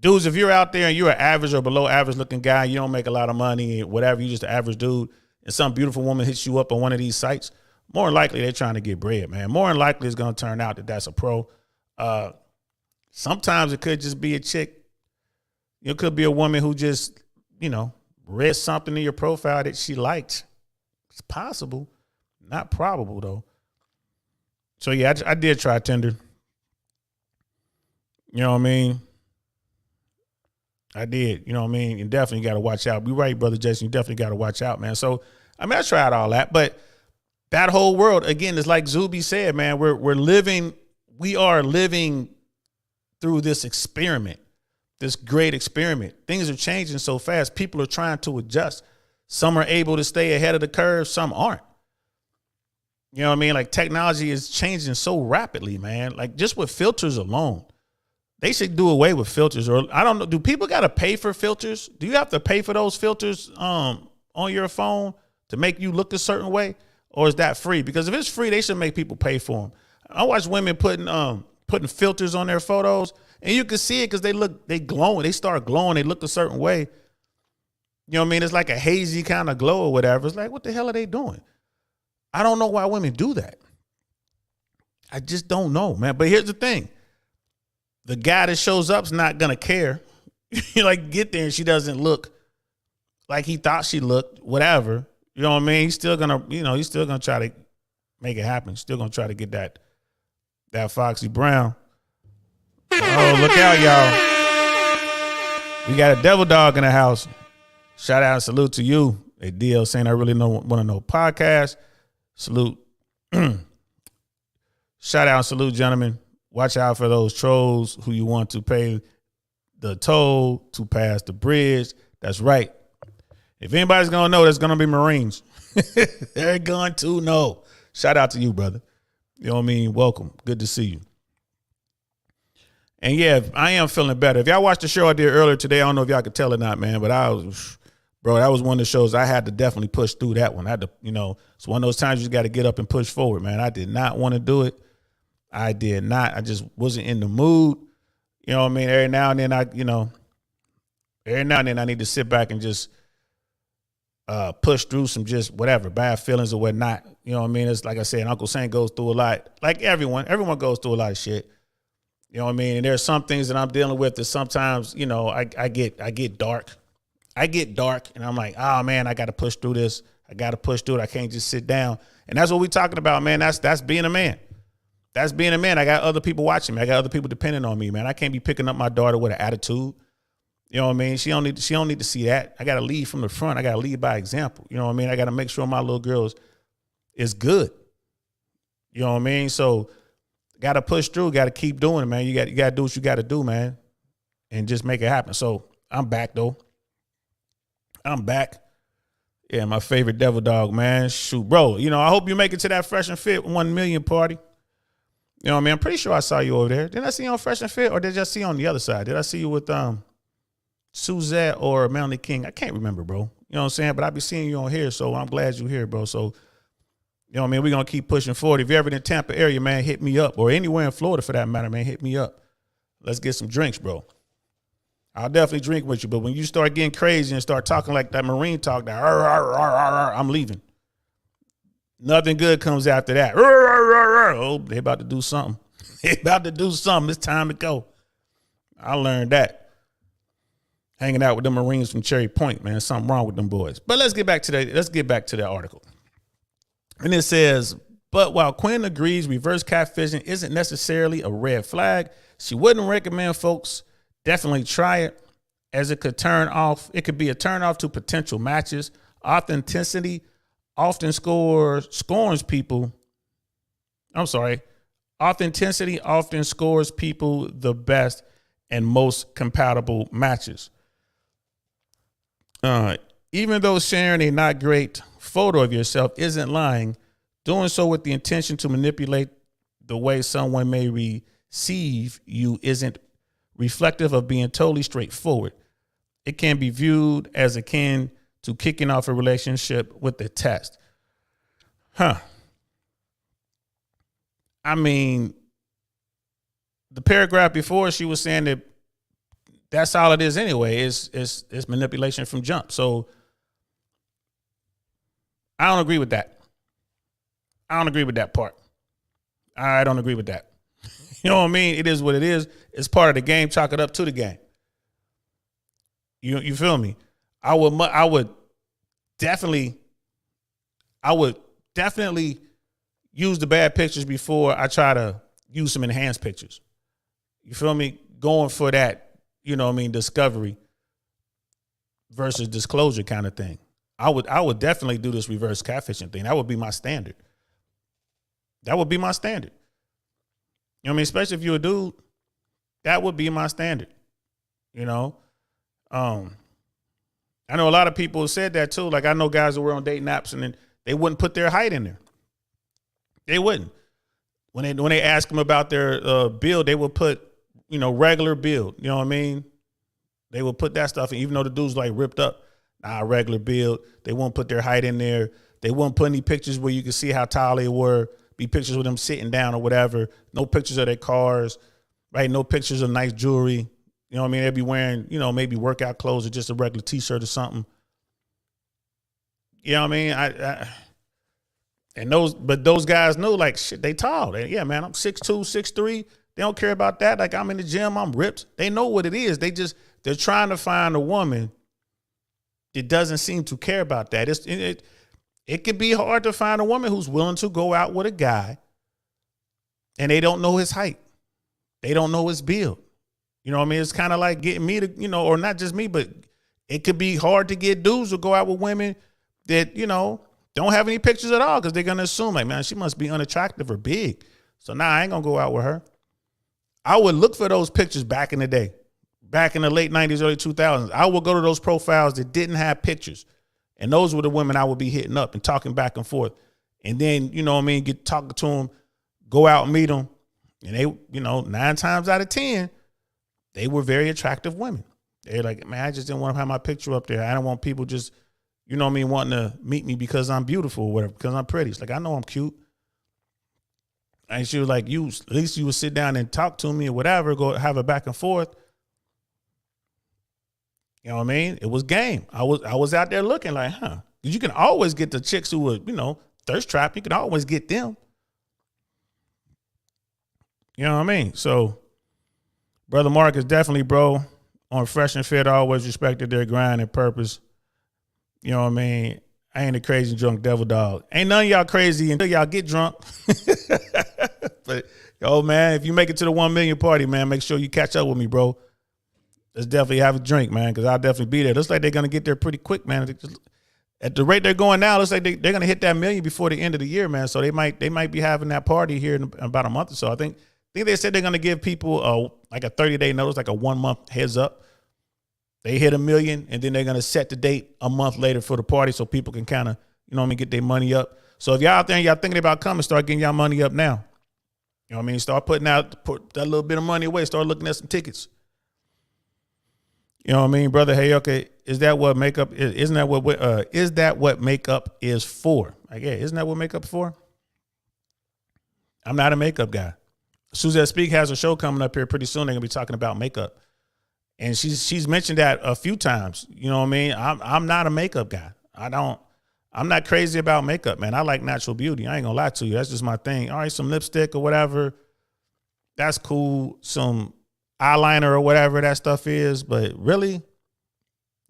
Speaker 1: dudes. If you're out there and you're an average or below average looking guy, you don't make a lot of money, whatever. You just an average dude, and some beautiful woman hits you up on one of these sites. More than likely, they're trying to get bread, man. More than likely, it's going to turn out that that's a pro. Sometimes it could just be a chick. It could be a woman who just, read something in your profile that she liked. It's possible. Not probable, though. So, yeah, I did try Tinder. You know what I mean? I did. You know what I mean? You definitely got to watch out. Be right, Brother Jason. You definitely got to watch out, man. So, I mean, I tried all that, but that whole world, again, is like Zuby said, man, we are living through this experiment, this great experiment. Things are changing so fast. People are trying to adjust. Some are able to stay ahead of the curve. Some aren't. You know what I mean? Like technology is changing so rapidly, man. Like just with filters alone, they should do away with filters. Or I don't know. Do people got to pay for filters? Do you have to pay for those filters on your phone to make you look a certain way? Or is that free? Because if it's free, they should make people pay for them. I watch women putting filters on their photos, and you can see it because they glowing. They start glowing. They look a certain way. You know what I mean? It's like a hazy kind of glow or whatever. It's like, what the hell are they doing? I don't know why women do that. I just don't know, man. But here's the thing. The guy that shows up is not going to care. Like, get there and she doesn't look like he thought she looked, whatever. You know what I mean? He's still gonna try to make it happen. Still gonna try to get that Foxy Brown. Oh, look out, y'all. We got a devil dog in the house. Shout out and salute to you. A DL saying I really want to know podcast. Salute. Shout out and salute, gentlemen. Watch out for those trolls who you want to pay the toll to pass the bridge. That's right. If anybody's going to know, that's going to be Marines. They're going to know. Shout out to you, brother. You know what I mean? Welcome. Good to see you. And yeah, I am feeling better. If y'all watched the show I did earlier today, I don't know if y'all could tell or not, man, but that was one of the shows I had to definitely push through that one. I had to, it's one of those times you got to get up and push forward, man. I did not want to do it. I did not. I just wasn't in the mood. You know what I mean? Every now and then I need to sit back and just push through some just whatever, bad feelings or whatnot. You know what I mean? It's like I said, Uncle Sam goes through a lot. Like everyone goes through a lot of shit. You know what I mean? And there's some things that I'm dealing with that sometimes, I get dark. I get dark and I'm like, oh man, I got to push through this. I got to push through it. I can't just sit down. And that's what we're talking about, man. That's being a man. That's being a man. I got other people watching me. I got other people depending on me, man. I can't be picking up my daughter with an attitude. You know what I mean? She don't need to see that. I got to lead from the front. I got to lead by example. You know what I mean? I got to make sure my little girl is good. You know what I mean? So got to push through. Got to keep doing it, man. You got to do what you got to do, man, and just make it happen. So I'm back, though. I'm back. Yeah, my favorite devil dog, man. Shoot, bro. I hope you make it to that Fresh and Fit 1 million party. You know what I mean? I'm pretty sure I saw you over there. Didn't I see you on Fresh and Fit, or did I see you on the other side? Did I see you with Suzette or Melanie King? I can't remember, bro. You know what I'm saying? But I be seeing you on here, so I'm glad you're here, bro. So, you know what I mean? We're going to keep pushing forward. If you're ever in the Tampa area, man, hit me up. Or anywhere in Florida for that matter, man, hit me up. Let's get some drinks, bro. I'll definitely drink with you. But when you start getting crazy and start talking like that Marine talk, I'm leaving. Nothing good comes after that. Oh, they about to do something. They about to do something. It's time to go. I learned that. Hanging out with the Marines from Cherry Point, man. Something wrong with them boys. But let's get back to that article. And it says, but while Quinn agrees reverse catfishing isn't necessarily a red flag, she wouldn't recommend folks definitely try it, as it could be a turn off to potential matches. Authenticity often scores people the best and most compatible matches. Even though sharing a not great photo of yourself isn't lying, doing so with the intention to manipulate the way someone may receive you isn't reflective of being totally straightforward. It can be viewed as akin to kicking off a relationship with a test. I mean, the paragraph before, she was saying that that's all it is anyway. It's manipulation from jump. So I don't agree with that. I don't agree with that part. I don't agree with that. You know what I mean? It is what it is. It's part of the game. Chalk it up to the game. You feel me? I would definitely use the bad pictures before I try to use some enhanced pictures. You feel me? Going for that, you know what I mean, discovery versus disclosure kind of thing. I would definitely do this reverse catfishing thing. That would be my standard. That would be my standard. You know what I mean? Especially if you're a dude, that would be my standard. You know? I know a lot of people said that too. Like I know guys that were on dating apps and then they wouldn't put their height in there. They wouldn't. When they ask them about their build, they would put, you know, regular build. You know what I mean? They would put that stuff in, even though the dude's like ripped up. Regular build. They won't put their height in there. They won't put any pictures where you can see how tall they were. Be pictures with them sitting down or whatever. No pictures of their cars, right? No pictures of nice jewelry. You know what I mean? They'd be wearing, you know, maybe workout clothes or just a regular t-shirt or something. You know what I mean? But those guys knew, like, shit, they tall. Yeah, man, I'm 6'2", 6'3". They don't care about that. Like, I'm in the gym, I'm ripped. They know what it is. They're trying to find a woman that doesn't seem to care about that. It could be hard to find a woman who's willing to go out with a guy and they don't know his height. They don't know his build. You know what I mean? It's kind of like getting me to, you know, or not just me, but it could be hard to get dudes to go out with women that, you know, don't have any pictures at all because they're going to assume, like, man, she must be unattractive or big. So now I ain't going to go out with her. I would look for those pictures back in the day, back in the late 90s, early 2000s. I would go to those profiles that didn't have pictures. And those were the women I would be hitting up and talking back and forth. And then, you know what I mean, get talking to them, go out and meet them. And they, you know, 9 times out of 10, they were very attractive women. They're like, man, I just didn't want to have my picture up there. I don't want people just, you know what I mean, wanting to meet me because I'm beautiful or whatever, because I'm pretty. It's like, I know I'm cute. And she was like, at least you would sit down and talk to me or whatever, go have a back and forth. You know what I mean? It was game. I was out there looking like, you can always get the chicks who are, you know, thirst trap. You can always get them. You know what I mean? So, Brother Mark is definitely, bro, on Fresh and Fit, always respected their grind and purpose. You know what I mean? I ain't a crazy drunk devil dog. Ain't none of y'all crazy until y'all get drunk. But, yo, man, if you make it to the 1 million party, man, make sure you catch up with me, bro. Let's definitely have a drink, man, because I'll definitely be there. Looks like they're going to get there pretty quick, man. At the rate they're going now, looks like they're going to hit that million before the end of the year, man. So they might be having that party here in about a month or so. I think they said they're going to give people like a 30-day notice, like a 1 month heads up. They hit 1 million, and then they're going to set the date a month later for the party so people can kind of, you know what I mean, get their money up. So if y'all out there and y'all thinking about coming, start getting y'all money up now. You know what I mean? Start put that little bit of money away. Start looking at some tickets. You know what I mean, brother? Hey, okay, is that what makeup is? Isn't that what makeup is for? Like, yeah, isn't that what makeup is for? I'm not a makeup guy. Suzette Speak has a show coming up here pretty soon. They're gonna be talking about makeup, and she's mentioned that a few times. You know what I mean? I'm not a makeup guy. I'm not crazy about makeup, man. I like natural beauty. I ain't gonna lie to you. That's just my thing. All right, some lipstick or whatever, that's cool. Some eyeliner or whatever that stuff is, but really,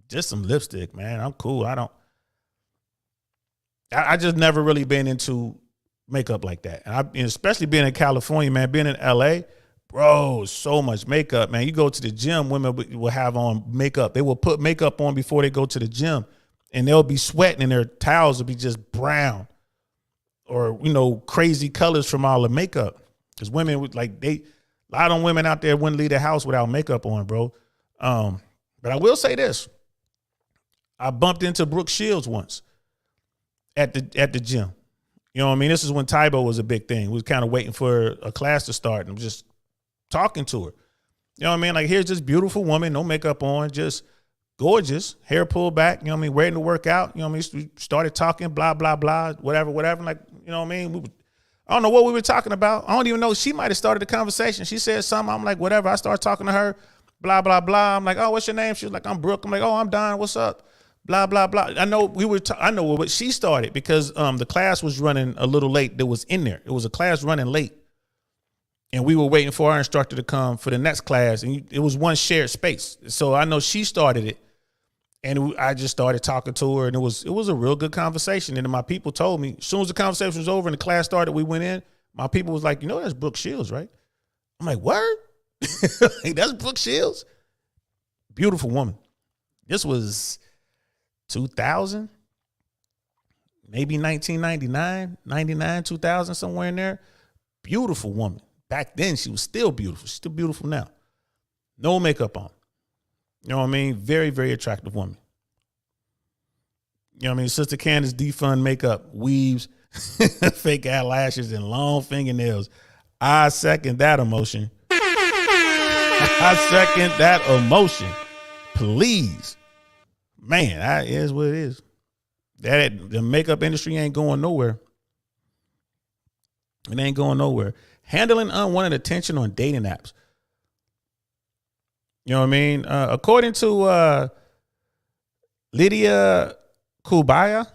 Speaker 1: just some lipstick, man. I'm cool. I just never really been into makeup like that. And especially being in California, man, being in LA, bro, so much makeup, man. You go to the gym, women will have on makeup. They will put makeup on before they go to the gym, and they'll be sweating and their towels will be just brown or, you know, crazy colors from all the makeup. Because women would a lot of women out there wouldn't leave the house without makeup on, bro. But I will say this. I bumped into Brooke Shields once at the gym. You know what I mean? This is when Tybo was a big thing. We was kind of waiting for a class to start, and I'm just talking to her. You know what I mean? Like, here's this beautiful woman, no makeup on, just gorgeous, hair pulled back, you know what I mean, ready to work out. You know what I mean? We started talking, blah, blah, blah, whatever. Like, you know what I mean? I don't know what we were talking about. I don't even know. She might have started the conversation. She said something. I'm like, whatever. I started talking to her, blah, blah, blah. I'm like, oh, what's your name? She was like, I'm Brooke. I'm like, oh, I'm Don. What's up? Blah, blah, blah. I know what she started because the class was running a little late that was in there. It was a class running late. And we were waiting for our instructor to come for the next class. And it was one shared space. So I know she started it. And I just started talking to her. And it was a real good conversation. And then my people told me, as soon as the conversation was over and the class started, we went in. My people was like, you know, that's Brooke Shields, right? I'm like, word? Like, that's Brooke Shields? Beautiful woman. This was 2000, maybe 1999, 99, 2000, somewhere in there. Beautiful woman. Back then, she was still beautiful. She's still beautiful now. No makeup on. You know what I mean? Very, very attractive woman. You know what I mean? Sister Candace defund makeup, weaves, fake eyelashes, and long fingernails. I second that emotion. I second that emotion. Please. Man, that is what it is. The makeup industry ain't going nowhere. It ain't going nowhere. Handling unwanted attention on dating apps. You know what I mean? According to Lydia Kubaya,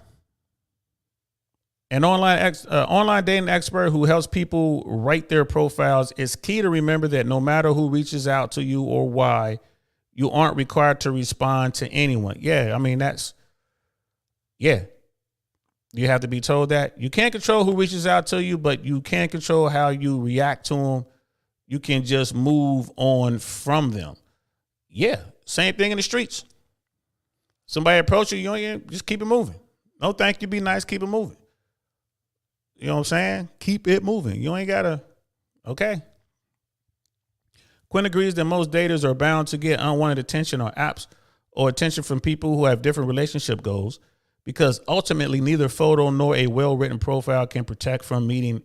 Speaker 1: an online dating expert who helps people write their profiles, it's key to remember that no matter who reaches out to you or why, you aren't required to respond to anyone. Yeah, I mean, you have to be told that. You can't control who reaches out to you, but you can control how you react to them. You can just move on from them. Yeah, same thing in the streets. Somebody approach you, you just keep it moving. No, thank you, be nice, keep it moving. You know what I'm saying? Keep it moving. You ain't got to, okay. Quinn agrees that most daters are bound to get unwanted attention on apps or attention from people who have different relationship goals, because ultimately neither photo nor a well-written profile can protect from meeting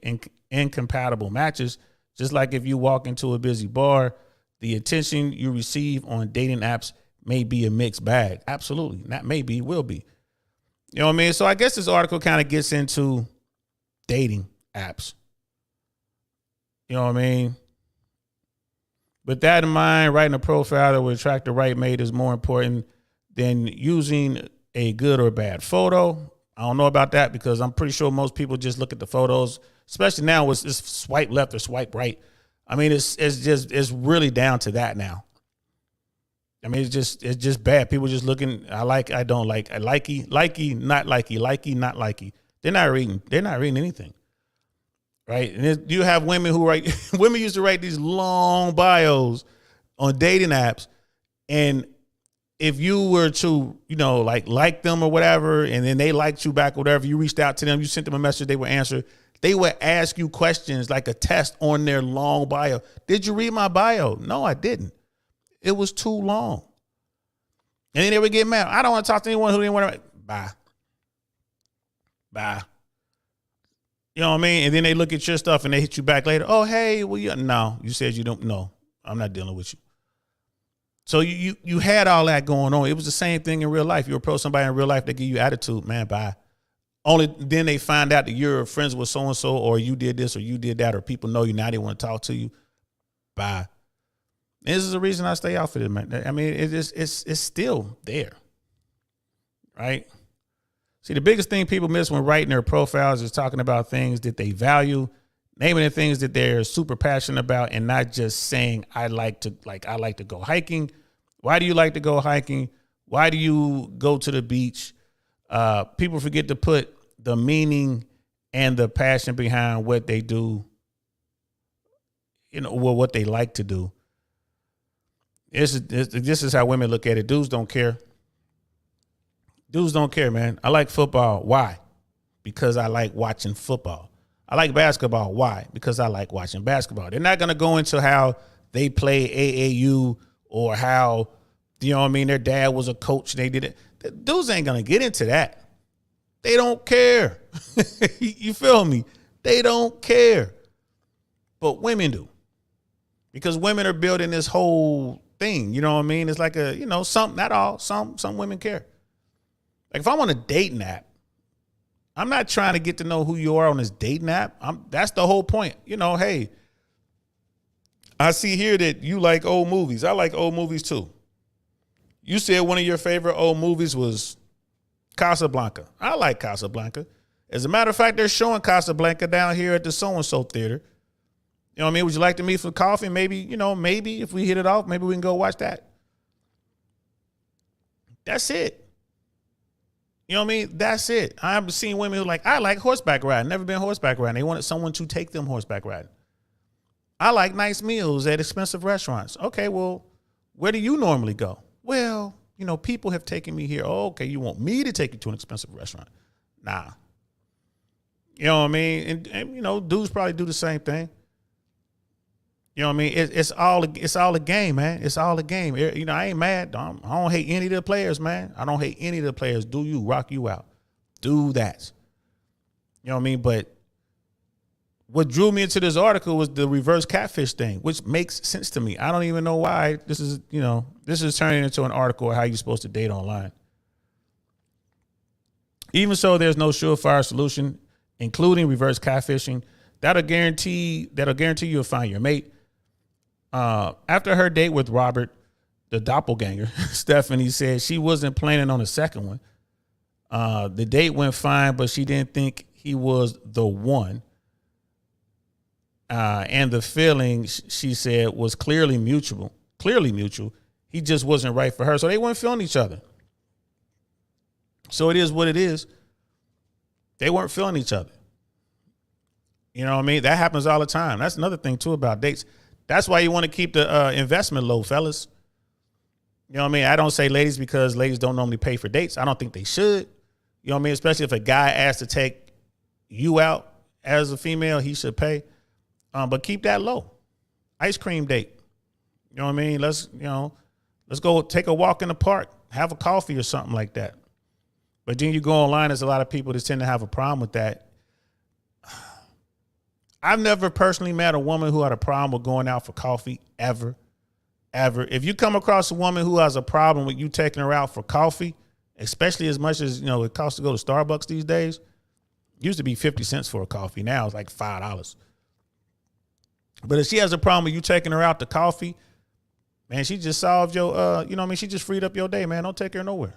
Speaker 1: incompatible matches. Just like if you walk into a busy bar, the attention you receive on dating apps may be a mixed bag. Absolutely. Not maybe, will be. You know what I mean? So I guess this article kind of gets into dating apps. You know what I mean? With that in mind, writing a profile that will attract the right mate is more important than using a good or bad photo. I don't know about that because I'm pretty sure most people just look at the photos, especially now it's swipe left or swipe right. I mean, it's really down to that now. I mean, it's just bad. People just looking, I like, I don't like, I likey, not likey. They're not reading anything. Right. And you have women who women used to write these long bios on dating apps. And if you were to, like them or whatever, and then they liked you back, or whatever, you reached out to them, you sent them a message, they would answer. They would ask you questions like a test on their long bio. Did you read my bio? No, I didn't. It was too long. And then they would get mad. I don't want to talk to anyone who didn't want to. Bye. You know what I mean? And then they look at your stuff and they hit you back later. Oh, hey, well, no, you said you don't. No, I'm not dealing with you. So you had all that going on. It was the same thing in real life. You approach somebody in real life, they give you attitude, man, bye. Only then they find out that you're friends with so-and-so, or you did this or you did that, or people know you now, they want to talk to you. Bye. And this is the reason I stay off of it, man. I mean, it's still there, right? See, the biggest thing people miss when writing their profiles is talking about things that they value, naming the things that they're super passionate about, and not just saying, I like to go hiking. Why do you like to go hiking? Why do you go to the beach? People forget to put the meaning and the passion behind what they do, what they like to do. This is how women look at it. Dudes don't care. Dudes don't care, man. I like football. Why? Because I like watching football. I like basketball. Why? Because I like watching basketball. They're not going to go into how they play AAU or how, their dad was a coach. They did it. The dudes ain't going to get into that. They don't care. You feel me? They don't care. But women do. Because women are building this whole thing. You know what I mean? It's like some, not all, some women care. Like if I'm on a dating app, I'm not trying to get to know who you are on this dating app. That's the whole point. Hey, I see here that you like old movies. I like old movies too. You said one of your favorite old movies was Casablanca. I like Casablanca. As a matter of fact, they're showing Casablanca down here at the so-and-so theater. You know what I mean? Would you like to meet for coffee? Maybe, maybe if we hit it off, maybe we can go watch that. That's it. You know what I mean? That's it. I've seen women who are like, I like horseback riding. Never been horseback riding. They wanted someone to take them horseback riding. I like nice meals at expensive restaurants. Okay, well, where do you normally go? Well, people have taken me here. Oh, okay, you want me to take you to an expensive restaurant? Nah. You know what I mean? And dudes probably do the same thing. You know what I mean? It's all a game, man. It's all a game. I ain't mad. I don't hate any of the players, man. I don't hate any of the players. Do you rock you out? Do that. You know what I mean? But what drew me into this article was the reverse catfish thing, which makes sense to me. I don't even know why this is turning into an article of how you're supposed to date online. Even so, there's no surefire solution, including reverse catfishing. That'll guarantee you'll find your mate. After her date with Robert, the doppelganger, Stephanie said she wasn't planning on a second one. The date went fine, but she didn't think he was the one. And the feeling, she said, was clearly mutual. He just wasn't right for her. So they weren't feeling each other. So it is what it is. They weren't feeling each other. You know what I mean? That happens all the time. That's another thing, too, about dates. That's why you want to keep the investment low, fellas. You know what I mean? I don't say ladies because ladies don't normally pay for dates. I don't think they should. You know what I mean? Especially if a guy asks to take you out as a female, he should pay. But keep that low. Ice cream date. You know what I mean? Let's go take a walk in the park, have a coffee or something like that. But then you go online, there's a lot of people that tend to have a problem with that. I've never personally met a woman who had a problem with going out for coffee ever. If you come across a woman who has a problem with you taking her out for coffee, especially as much as, it costs to go to Starbucks these days, it used to be 50 cents for a coffee. Now it's like $5. But if she has a problem with you taking her out to coffee, man, she just solved your, she just freed up your day, man. Don't take her nowhere.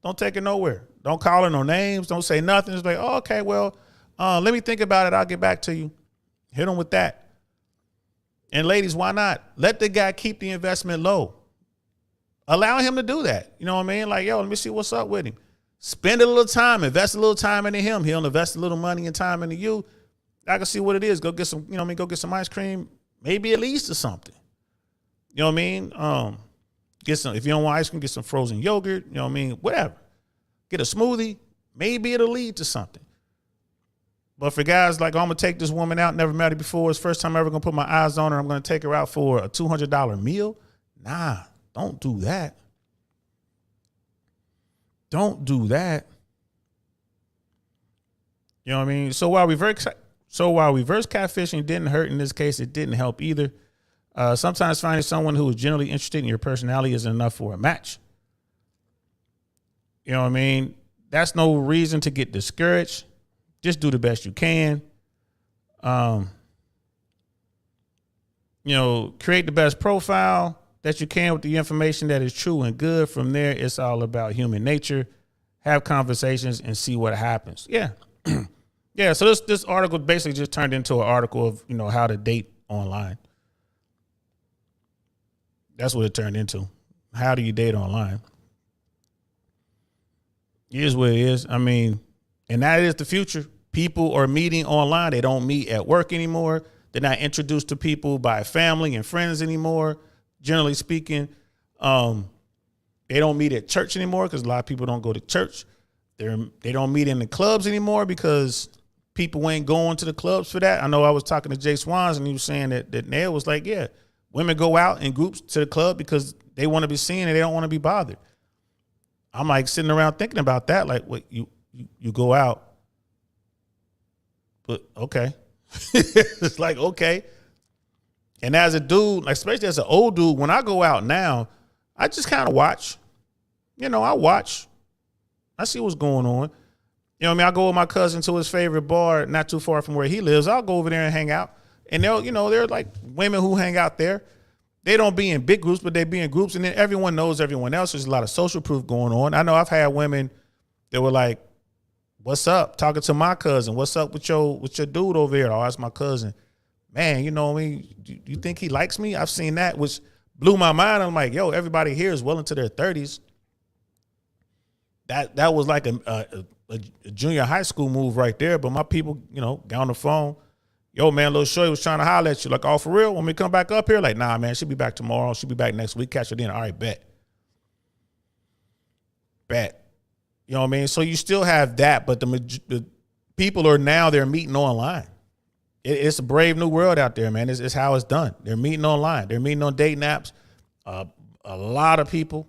Speaker 1: Don't take her nowhere. Don't call her no names. Don't say nothing. It's like, oh, okay, well, let me think about it. I'll get back to you. Hit them with that. And ladies, why not? Let the guy keep the investment low. Allow him to do that. You know what I mean? Like, yo, let me see what's up with him. Spend a little time, invest a little time into him. He'll invest a little money and time into you. I can see what it is. Go get some, go get some ice cream, maybe at least or something. You know what I mean? Get some, if you don't want ice cream, get some frozen yogurt, you know what I mean? Whatever. Get a smoothie. Maybe it'll lead to something. But for guys like, I'm going to take this woman out, never met her before, it's the first time I'm ever going to put my eyes on her, I'm going to take her out for a $200 meal. Nah, don't do that. Don't do that. You know what I mean? So while reverse catfishing didn't hurt in this case, it didn't help either. Sometimes finding someone who is generally interested in your personality isn't enough for a match. You know what I mean? That's no reason to get discouraged. Just do the best you can. Create the best profile that you can with the information that is true and good. From there, it's all about human nature. Have conversations and see what happens. Yeah. Yeah. So this article basically just turned into an article of, how to date online. That's what it turned into. How do you date online? It is what it is. I mean, and that is the future. People are meeting online. They don't meet at work anymore. They're not introduced to people by family and friends anymore. Generally speaking, they don't meet at church anymore because a lot of people don't go to church. They don't meet in the clubs anymore because people ain't going to the clubs for that. I know I was talking to Jay Swans and he was saying that Nail was like, yeah, women go out in groups to the club because they want to be seen and they don't want to be bothered. I'm like sitting around thinking about that. Like, what you go out But okay. It's like, okay. And as a dude, like especially as an old dude, when I go out now, I just kind of watch. You know, I watch. I see what's going on. You know what I mean? I go with my cousin to his favorite bar, not too far from where he lives. I'll go over there and hang out. And they'll, you know, they're like women who hang out there. They don't be in big groups, but they be in groups. And then everyone knows everyone else. There's a lot of social proof going on. I know I've had women that were like, what's up? Talking to my cousin. What's up with your dude over there? I'll ask my cousin, man, you know what I mean? Do you think he likes me? I've seen that, which blew my mind. I'm like, yo, everybody here is well into their 30s. That was like a junior high school move right there. But my people, you know, got on the phone. Yo, man, little shorty was trying to holler at you. Like, oh, for real? Want me to come back up here? Like, nah, man, she'll be back tomorrow. She'll be back next week. Catch her then. All right, bet. You know what I mean? So you still have that, but the people are now, they're meeting online. It's a brave new world out there, man. It's how it's done. They're meeting online. They're meeting on dating apps. A lot of people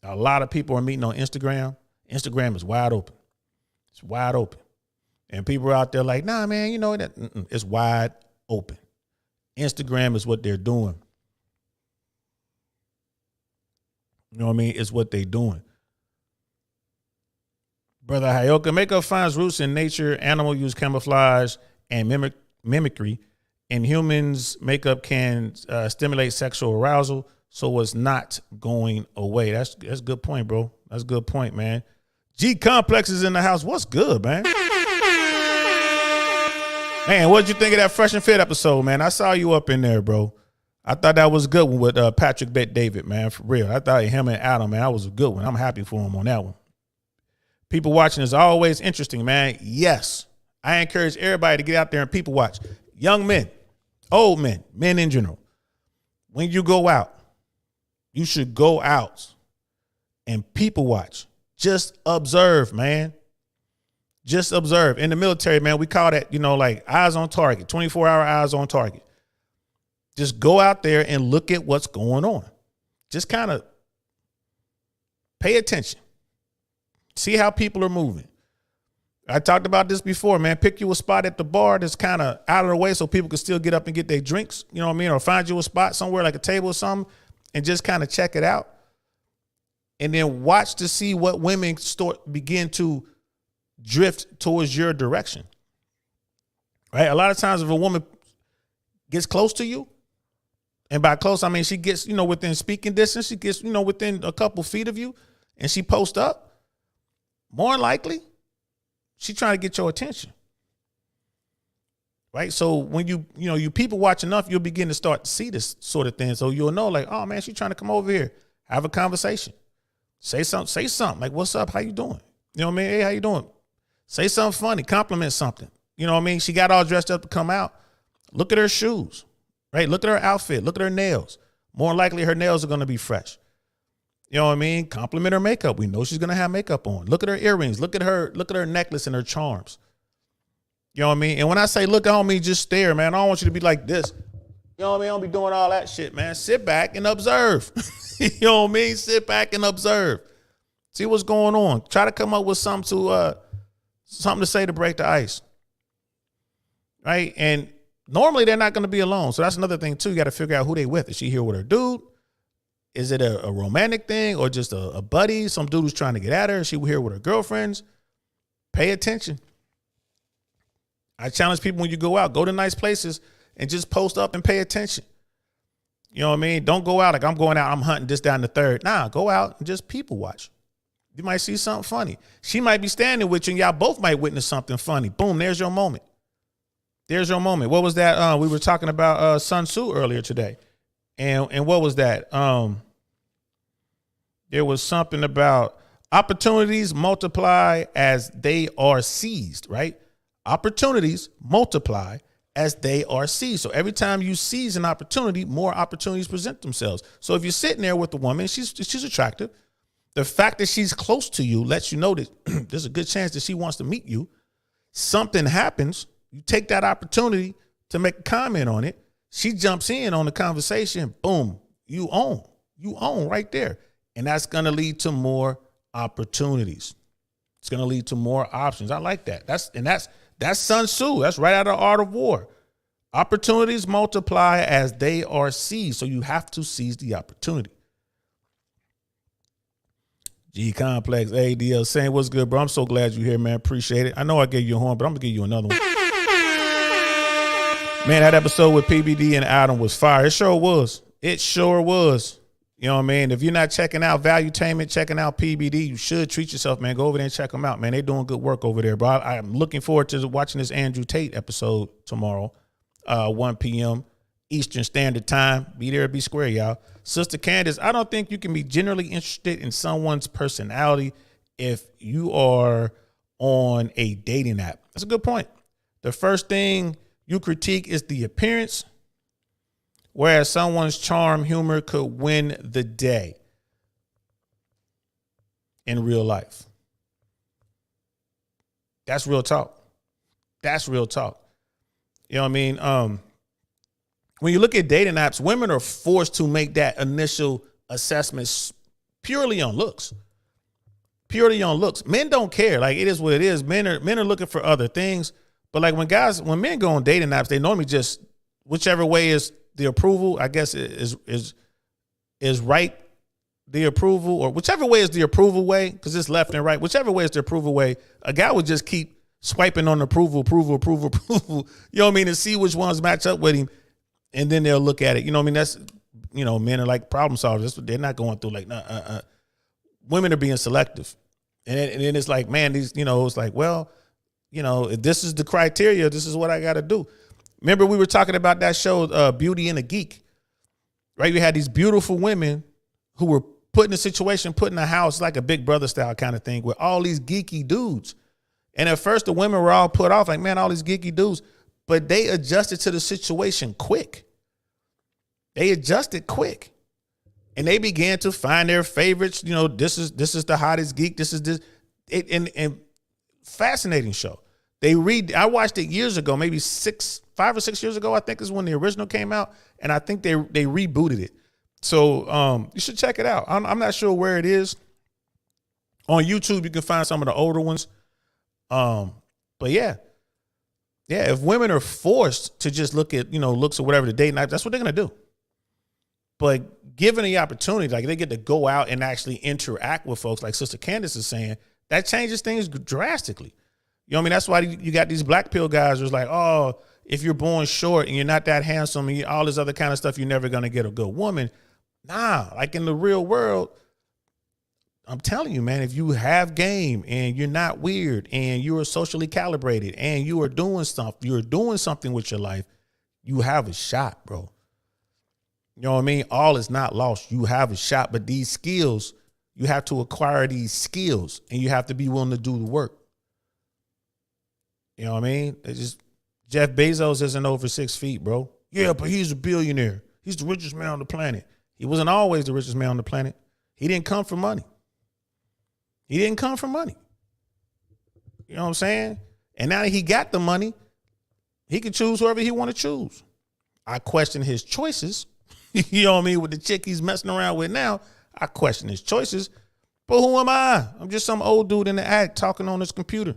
Speaker 1: are meeting on Instagram. Instagram is wide open. It's wide open. And people are out there like, nah, man, you know, that it's wide open. Instagram is what they're doing. You know what I mean? It's what they're doing. Brother Hayoka, makeup finds roots in nature. Animal use camouflage and mimicry. In humans, makeup can stimulate sexual arousal, so it's not going away. That's a good point, bro. That's a good point, man. G Complex is in the house. What's good, man? Man, what did you think of that Fresh and Fit episode, man? I saw you up in there, bro. I thought that was a good one with Patrick Bet David, man, for real. I thought him and Adam, man, that was a good one. I'm happy for him on that one. People watching is always interesting, man. Yes, I encourage everybody to get out there and people watch. Young men, old men, men in general. When you go out, you should go out and people watch. Just observe, man. Just observe. In the military, man, we call that, you know, like eyes on target, 24-hour eyes on target. Just go out there and look at what's going on. Just kind of pay attention. See how people are moving. I talked about this before, man. Pick you a spot at the bar that's kind of out of the way so people can still get up and get their drinks, you know what I mean? Or find you a spot somewhere like a table or something and just kind of check it out. And then watch to see what women begin to drift towards your direction. Right? A lot of times if a woman gets close to you, and by close, I mean she gets, you know, within speaking distance, she gets, you know, within a couple feet of you, and she posts up, more than likely, she's trying to get your attention. Right? So when you people watch enough, you'll begin to start to see this sort of thing. So you'll know, like, oh man, she's trying to come over here, have a conversation. Say something. Like, what's up? How you doing? You know what I mean? Hey, how you doing? Say something funny, compliment something. You know what I mean? She got all dressed up to come out. Look at her shoes, right? Look at her outfit. Look at her nails. More likely her nails are going to be fresh. You know what I mean? Compliment her makeup. We know she's going to have makeup on. Look at her earrings. Look at her necklace and her charms. You know what I mean? And when I say look, I don't mean just stare, man. I don't want you to be like this. You know what I mean? I don't be doing all that shit, man. Sit back and observe. You know what I mean? Sit back and observe. See what's going on. Try to come up with something to say to break the ice. Right? And normally they're not going to be alone. So that's another thing too. You got to figure out who they with. Is she here with her dude? Is it a romantic thing or just a buddy? Some dude who's trying to get at her. Is she here with her girlfriends? Pay attention. I challenge people when you go out, go to nice places and just post up and pay attention. You know what I mean? Don't go out like I'm going out, I'm hunting this down the third. Nah, go out and just people watch. You might see something funny. She might be standing with you and y'all both might witness something funny. Boom, there's your moment. There's your moment. What was that? We were talking about Sun Tzu earlier today. And what was that? There was something about opportunities multiply as they are seized, right? Opportunities multiply as they are seized. So every time you seize an opportunity, more opportunities present themselves. So if you're sitting there with a woman, she's attractive. The fact that she's close to you lets you know that there's a good chance that she wants to meet you. Something happens. You take that opportunity to make a comment on it. She jumps in on the conversation. Boom. You own right there. And that's going to lead to more opportunities. It's going to lead to more options. I like that. That's That's Sun Tzu. That's right out of Art of War. Opportunities multiply as they are seized. So you have to seize the opportunity. G Complex, ADL saying, what's good, bro? I'm so glad you're here, man. Appreciate it. I know I gave you a horn, but I'm going to give you another one. Man, that episode with PBD and Adam was fire. It sure was. It sure was. You know what I mean? If you're not checking out Valuetainment, checking out PBD, you should treat yourself, man. Go over there and check them out, man. They're doing good work over there, bro. I'm looking forward to watching this Andrew Tate episode tomorrow, 1 p.m. Eastern Standard Time. Be there, be square, y'all. Sister Candace, I don't think you can be generally interested in someone's personality if you are on a dating app. That's a good point. The first thing you critique is the appearance, whereas someone's charm, humor could win the day in real life. That's real talk. That's real talk. You know what I mean? When you look at dating apps, women are forced to make that initial assessment purely on looks. Purely on looks. Men don't care. Like, it is what it is. Men are looking for other things. But like when men go on dating apps, they normally just, whichever way is the approval, I guess is right, the approval, or whichever way is the approval way, because it's left and right, whichever way is the approval way, a guy would just keep swiping on approval. You know what I mean? And see which ones match up with him. And then they'll look at it. You know what I mean? That's, you know, men are like problem solvers. That's what they're not going through like, women are being selective. And then it's like, man, these, you know, it's like, well, you know, if this is the criteria, this is what I got to do. Remember we were talking about that show, Beauty and the Geek, right? We had these beautiful women who were put in a situation, put in a house, like a Big Brother style kind of thing with all these geeky dudes. And at first the women were all put off like, man, all these geeky dudes, but they adjusted to the situation quick. They adjusted quick. And they began to find their favorites. You know, this is the hottest geek. This is this. And fascinating show. I watched it years ago, maybe 5 or 6 years ago, I think is when the original came out. And I think they rebooted it. So you should check it out. I'm not sure where it is. On YouTube, you can find some of the older ones. But yeah, if women are forced to just look at, you know, looks or whatever the dating app, that's what they're going to do. But given the opportunity, like they get to go out and actually interact with folks, like Sister Candace is saying, that changes things drastically. You know what I mean? That's why you got these black pill guys who's like, oh, if you're born short and you're not that handsome and all this other kind of stuff, you're never going to get a good woman. Nah, like in the real world, I'm telling you, man, if you have game and you're not weird and you are socially calibrated and you are doing stuff, you're doing something with your life, you have a shot, bro. You know what I mean? All is not lost. You have a shot, but these skills, you have to acquire these skills and you have to be willing to do the work. You know what I mean? It's just, Jeff Bezos isn't over 6 feet, bro. Yeah, but he's a billionaire. He's the richest man on the planet. He wasn't always the richest man on the planet. He didn't come from money. He didn't come from money. You know what I'm saying? And now that he got the money, he can choose whoever he want to choose. I question his choices. You know what I mean? With the chick he's messing around with now, I question his choices. But who am I? I'm just some old dude in the attic talking on his computer.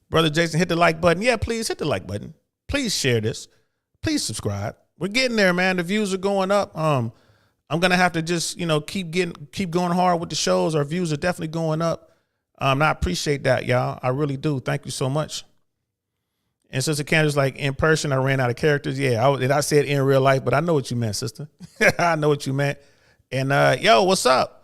Speaker 1: Brother Jason, hit the like button. Yeah, please hit the like button. Please share this. Please subscribe. We're getting there, man. The views are going up. I'm gonna have to just, you know, keep going hard with the shows. Our views are definitely going up. And I appreciate that, y'all. I really do. Thank you so much. And Sister Candace, like, in person, I ran out of characters. Yeah, I said in real life, but I know what you meant, sister. I know what you meant. And yo, what's up?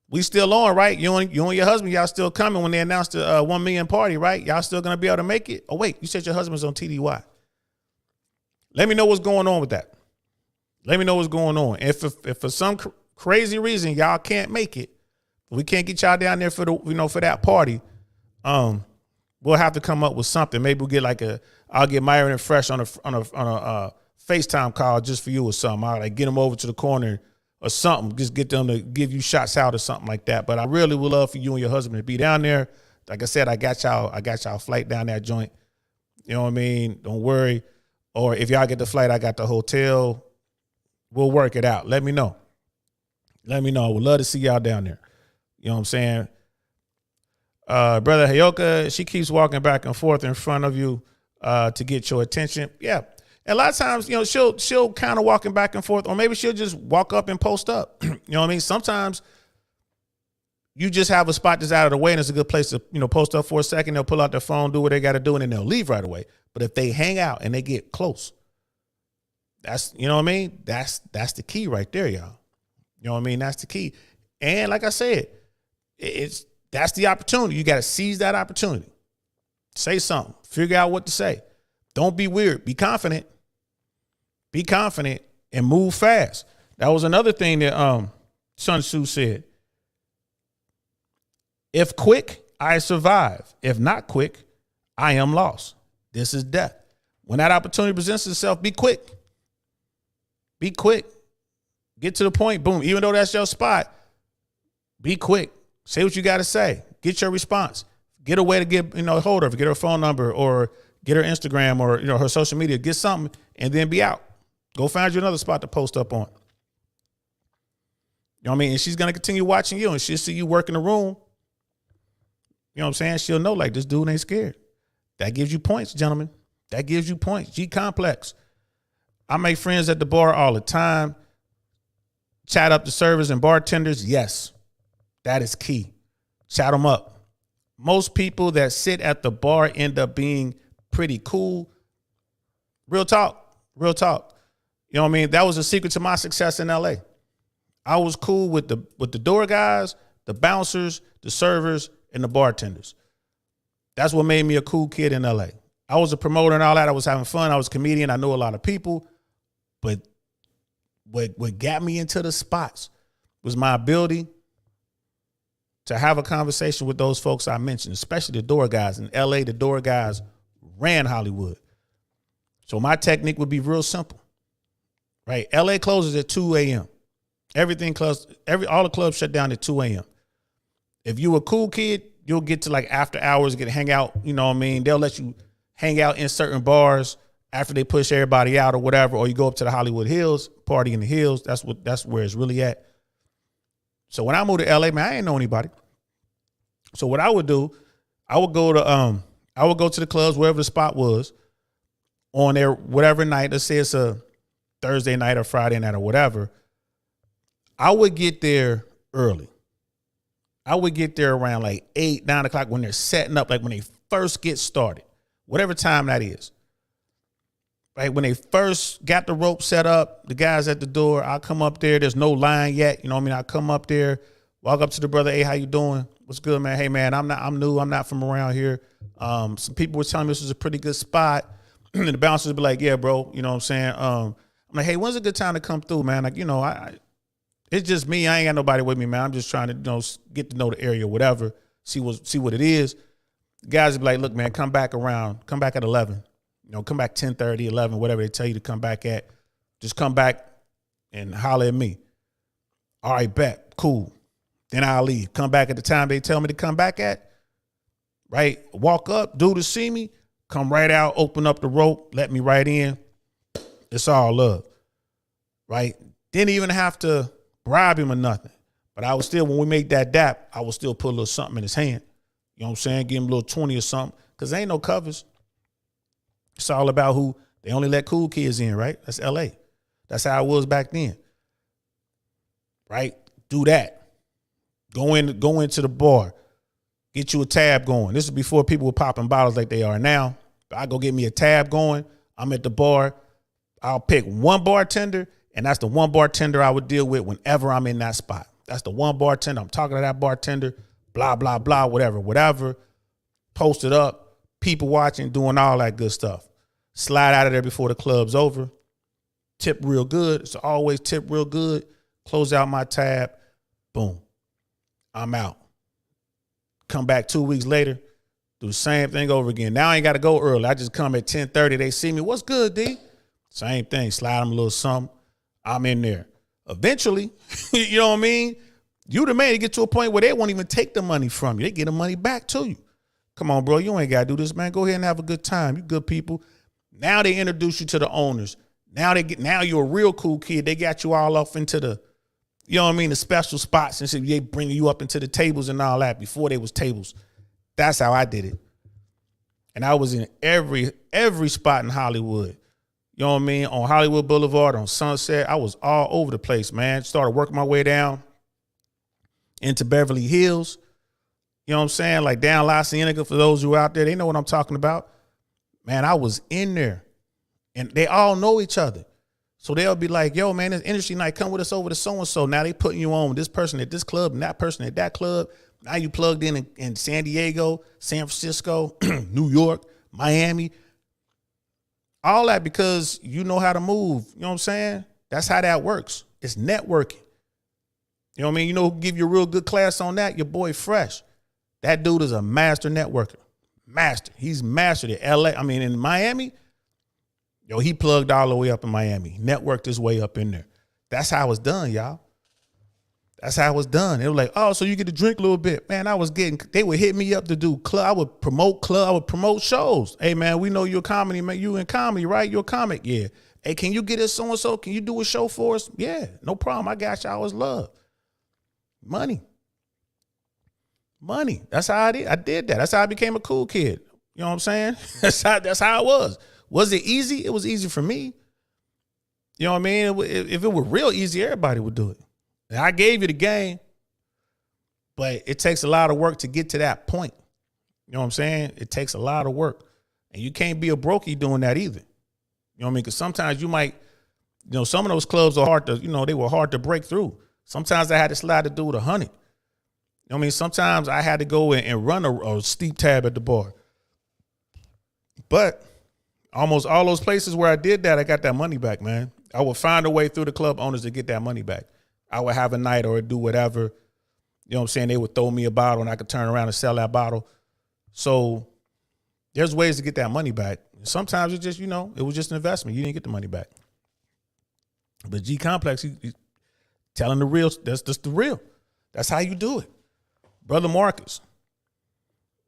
Speaker 1: We still on, right? You and your husband, y'all still coming when they announced the 1 million party, right? Y'all still gonna be able to make it? Oh wait, you said your husband's on TDY. Let me know what's going on with that. Let me know what's going on. If for some crazy reason y'all can't make it, we can't get y'all down there for that party. We'll have to come up with something. Maybe we'll get I'll get Myron and Fresh on a FaceTime call just for you or something. I'll like get them over to the corner or something. Just get them to give you shots out or something like that. But I really would love for you and your husband to be down there. Like I said, I got y'all flight down that joint. You know what I mean? Don't worry. Or if y'all get the flight, I got the hotel. We'll work it out. Let me know. Let me know. I would love to see y'all down there. You know what I'm saying? Brother Hayoka, she keeps walking back and forth in front of you to get your attention. Yeah. And a lot of times, she'll kind of walking back and forth, or maybe she'll just walk up and post up. You know what I mean? Sometimes you just have a spot that's out of the way and it's a good place to, post up for a second. They'll pull out their phone, do what they got to do, and then they'll leave right away. But if they hang out and they get close, that's, you know what I mean? That's the key right there, y'all. You know what I mean? That's the key. And like I said, that's the opportunity. You got to seize that opportunity. Say something. Figure out what to say. Don't be weird. Be confident. Be confident and move fast. That was another thing that Sun Tzu said. If quick, I survive. If not quick, I am lost. This is death. When that opportunity presents itself, be quick. Be quick. Get to the point. Boom. Even though that's your spot, be quick. Say what you got to say. Get your response. Get a way to get, hold of her. Get her phone number or get her Instagram or, her social media. Get something and then be out. Go find you another spot to post up on. You know what I mean? And she's going to continue watching you and she'll see you work in the room. You know what I'm saying? She'll know like this dude ain't scared. That gives you points, gentlemen. That gives you points. G complex. I make friends at the bar all the time. Chat up the servers and bartenders. Yes, that is key. Chat them up. Most people that sit at the bar end up being pretty cool. Real talk. Real talk. You know what I mean? That was a secret to my success in LA. I was cool with the door guys, the bouncers, the servers, and the bartenders. That's what made me a cool kid in LA. I was a promoter and all that. I was having fun. I was a comedian. I knew a lot of people. But what got me into the spots was my ability to have a conversation with those folks I mentioned, especially the door guys. In LA, the door guys ran Hollywood. So my technique would be real simple. Right? LA closes at 2 a.m. Everything closed, all the clubs shut down at 2 a.m. If you a cool kid, you'll get to like after hours, get to hang out, you know what I mean? They'll let you hang out in certain bars after they push everybody out or whatever, or you go up to the Hollywood Hills, party in the hills. That's where it's really at. So when I moved to LA, man, I didn't know anybody. So what I would do, I would go to the clubs, wherever the spot was, on there, whatever night, let's say it's a Thursday night or Friday night or whatever. I would get there early. I would get there around like 8, 9 o'clock when they're setting up, like when they first get started, whatever time that is. Right, when they first got the rope set up, the guys at the door, I'll come up there. There's no line yet. You know what I mean? I come up there, walk up to the brother. Hey, how you doing? What's good, man? Hey, man, I'm new. I'm not from around here. Some people were telling me this was a pretty good spot. And the bouncers would be like, yeah, bro. You know what I'm saying? I'm like, hey, when's a good time to come through, man? Like, it's just me. I ain't got nobody with me, man. I'm just trying to, get to know the area, whatever, see what it is. The guys would be like, look, man, come back at 11. Come back 10:30, 11, whatever they tell you to come back at. Just come back and holler at me. All right, bet. Cool. Then I'll leave. Come back at the time they tell me to come back at. Right? Walk up, dude to see me, come right out, open up the rope, let me right in. It's all love. Right? Didn't even have to bribe him or nothing. But I was still, when we make that dap, I would still put a little something in his hand. You know what I'm saying? Give him a little 20 or something. Because there ain't no covers. It's all about who they only let cool kids in, right? That's LA. That's how it was back then. Right? Do that. Go into the bar. Get you a tab going. This is before people were popping bottles like they are now. I go get me a tab going. I'm at the bar. I'll pick one bartender, and that's the one bartender I would deal with whenever I'm in that spot. That's the one bartender. I'm talking to that bartender, blah, blah, blah, whatever. Post it up. People watching, doing all that good stuff. Slide out of there before the club's over. Tip real good. It's always tip real good. Close out my tab. Boom. I'm out. Come back 2 weeks later. Do the same thing over again. Now I ain't got to go early. I just come at 10:30. They see me. What's good, D? Same thing. Slide them a little something. I'm in there. Eventually, you know what I mean? You the man to get to a point where they won't even take the money from you. They get the money back to you. Come on, bro. You ain't got to do this, man. Go ahead and have a good time. You good people. Now they introduce you to the owners. Now you're a real cool kid. They got you all off into the, you know what I mean, the special spots and shit. They bring you up into the tables and all that. Before they was tables. That's how I did it. And I was in every spot in Hollywood. You know what I mean? On Hollywood Boulevard, on Sunset. I was all over the place, man. Started working my way down into Beverly Hills. You know what I'm saying? Like down La Cienega, for those who are out there, they know what I'm talking about. Man, I was in there. And they all know each other. So they'll be like, yo, man, this industry night, come with us over to so-and-so. Now they putting you on with this person at this club and that person at that club. Now you plugged in San Diego, San Francisco, New York, Miami. All that because you know how to move. You know what I'm saying? That's how that works. It's networking. You know what I mean? You know who give you a real good class on that? Your boy Fresh. That dude is a master networker. Master. He's mastered it. In Miami, yo, he plugged all the way up in Miami. Networked his way up in there. That's how it's done, y'all. That's how it was done. It was like, oh, so you get to drink a little bit. Man, they would hit me up to do club. I would promote shows. Hey, man, we know you're a comedy, man. You in comedy, right? You're a comic. Yeah. Hey, can you get us so-and-so? Can you do a show for us? Yeah, no problem. I got you. I always love. Money. That's how I did. I did that. That's how I became a cool kid. You know what I'm saying? That's how it was. Was it easy? It was easy for me. You know what I mean? If it were real easy, everybody would do it. And I gave you the game, but it takes a lot of work to get to that point. You know what I'm saying? It takes a lot of work. And you can't be a brokey doing that either. You know what I mean? Because sometimes you might, some of those clubs are hard to, they were hard to break through. Sometimes I had to slide to do with 100. You know what I mean? Sometimes I had to go and run a steep tab at the bar. But almost all those places where I did that, I got that money back, man. I would find a way through the club owners to get that money back. I would have a night or do whatever. You know what I'm saying? They would throw me a bottle and I could turn around and sell that bottle. So there's ways to get that money back. Sometimes it just, it was just an investment. You didn't get the money back. But G Complex, he telling the real, that's just the real. That's how you do it. Brother Marcus.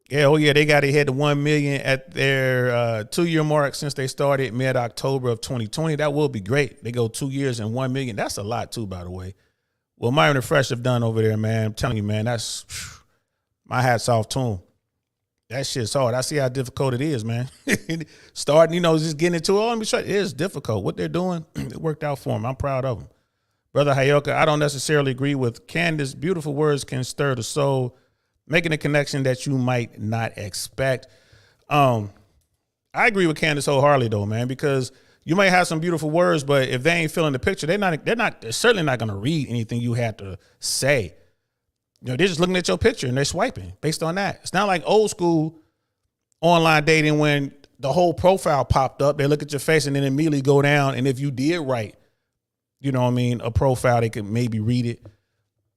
Speaker 1: Yeah, they got ahead to 1 million at their 2-year mark since they started mid-October of 2020. That will be great. They go 2 years and 1 million. That's a lot too, by the way. Well, Myron and Fresh have done over there, man. I'm telling you, man, that's my hat's off to them. That shit's hard. I see how difficult it is, man. Starting, just getting into it. Let me show you. It is difficult. What they're doing, it worked out for them. I'm proud of them. Brother Hayoka, I don't necessarily agree with Candace. Beautiful words can stir the soul, making a connection that you might not expect. I agree with Candace wholeheartedly, though, man, because you might have some beautiful words, but if they ain't feeling the picture, they're certainly not going to read anything you have to say. They're just looking at your picture and they're swiping based on that. It's not like old school online dating when the whole profile popped up. They look at your face and then immediately go down. And if you did write, a profile, they could maybe read it.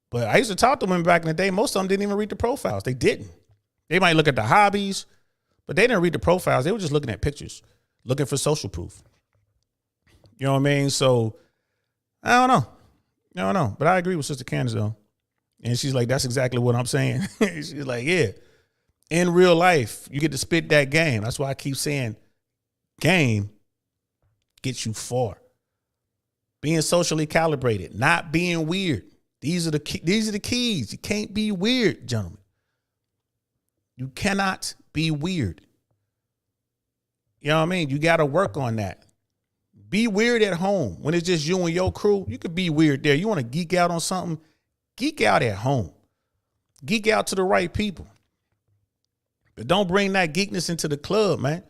Speaker 1: But I used to talk to women back in the day. Most of them didn't even read the profiles. They didn't. They might look at the hobbies, but they didn't read the profiles. They were just looking at pictures, looking for social proof. You know what I mean? So I don't know. But I agree with Sister Candace, though. And she's like, that's exactly what I'm saying. She's like, yeah. In real life, you get to spit that game. That's why I keep saying game gets you far. Being socially calibrated, not being weird. These are the keys. You can't be weird, gentlemen. You cannot be weird. You know what I mean? You got to work on that. Be weird at home. When it's just you and your crew, you could be weird there. You want to geek out on something? Geek out at home. Geek out to the right people. But don't bring that geekness into the club, man.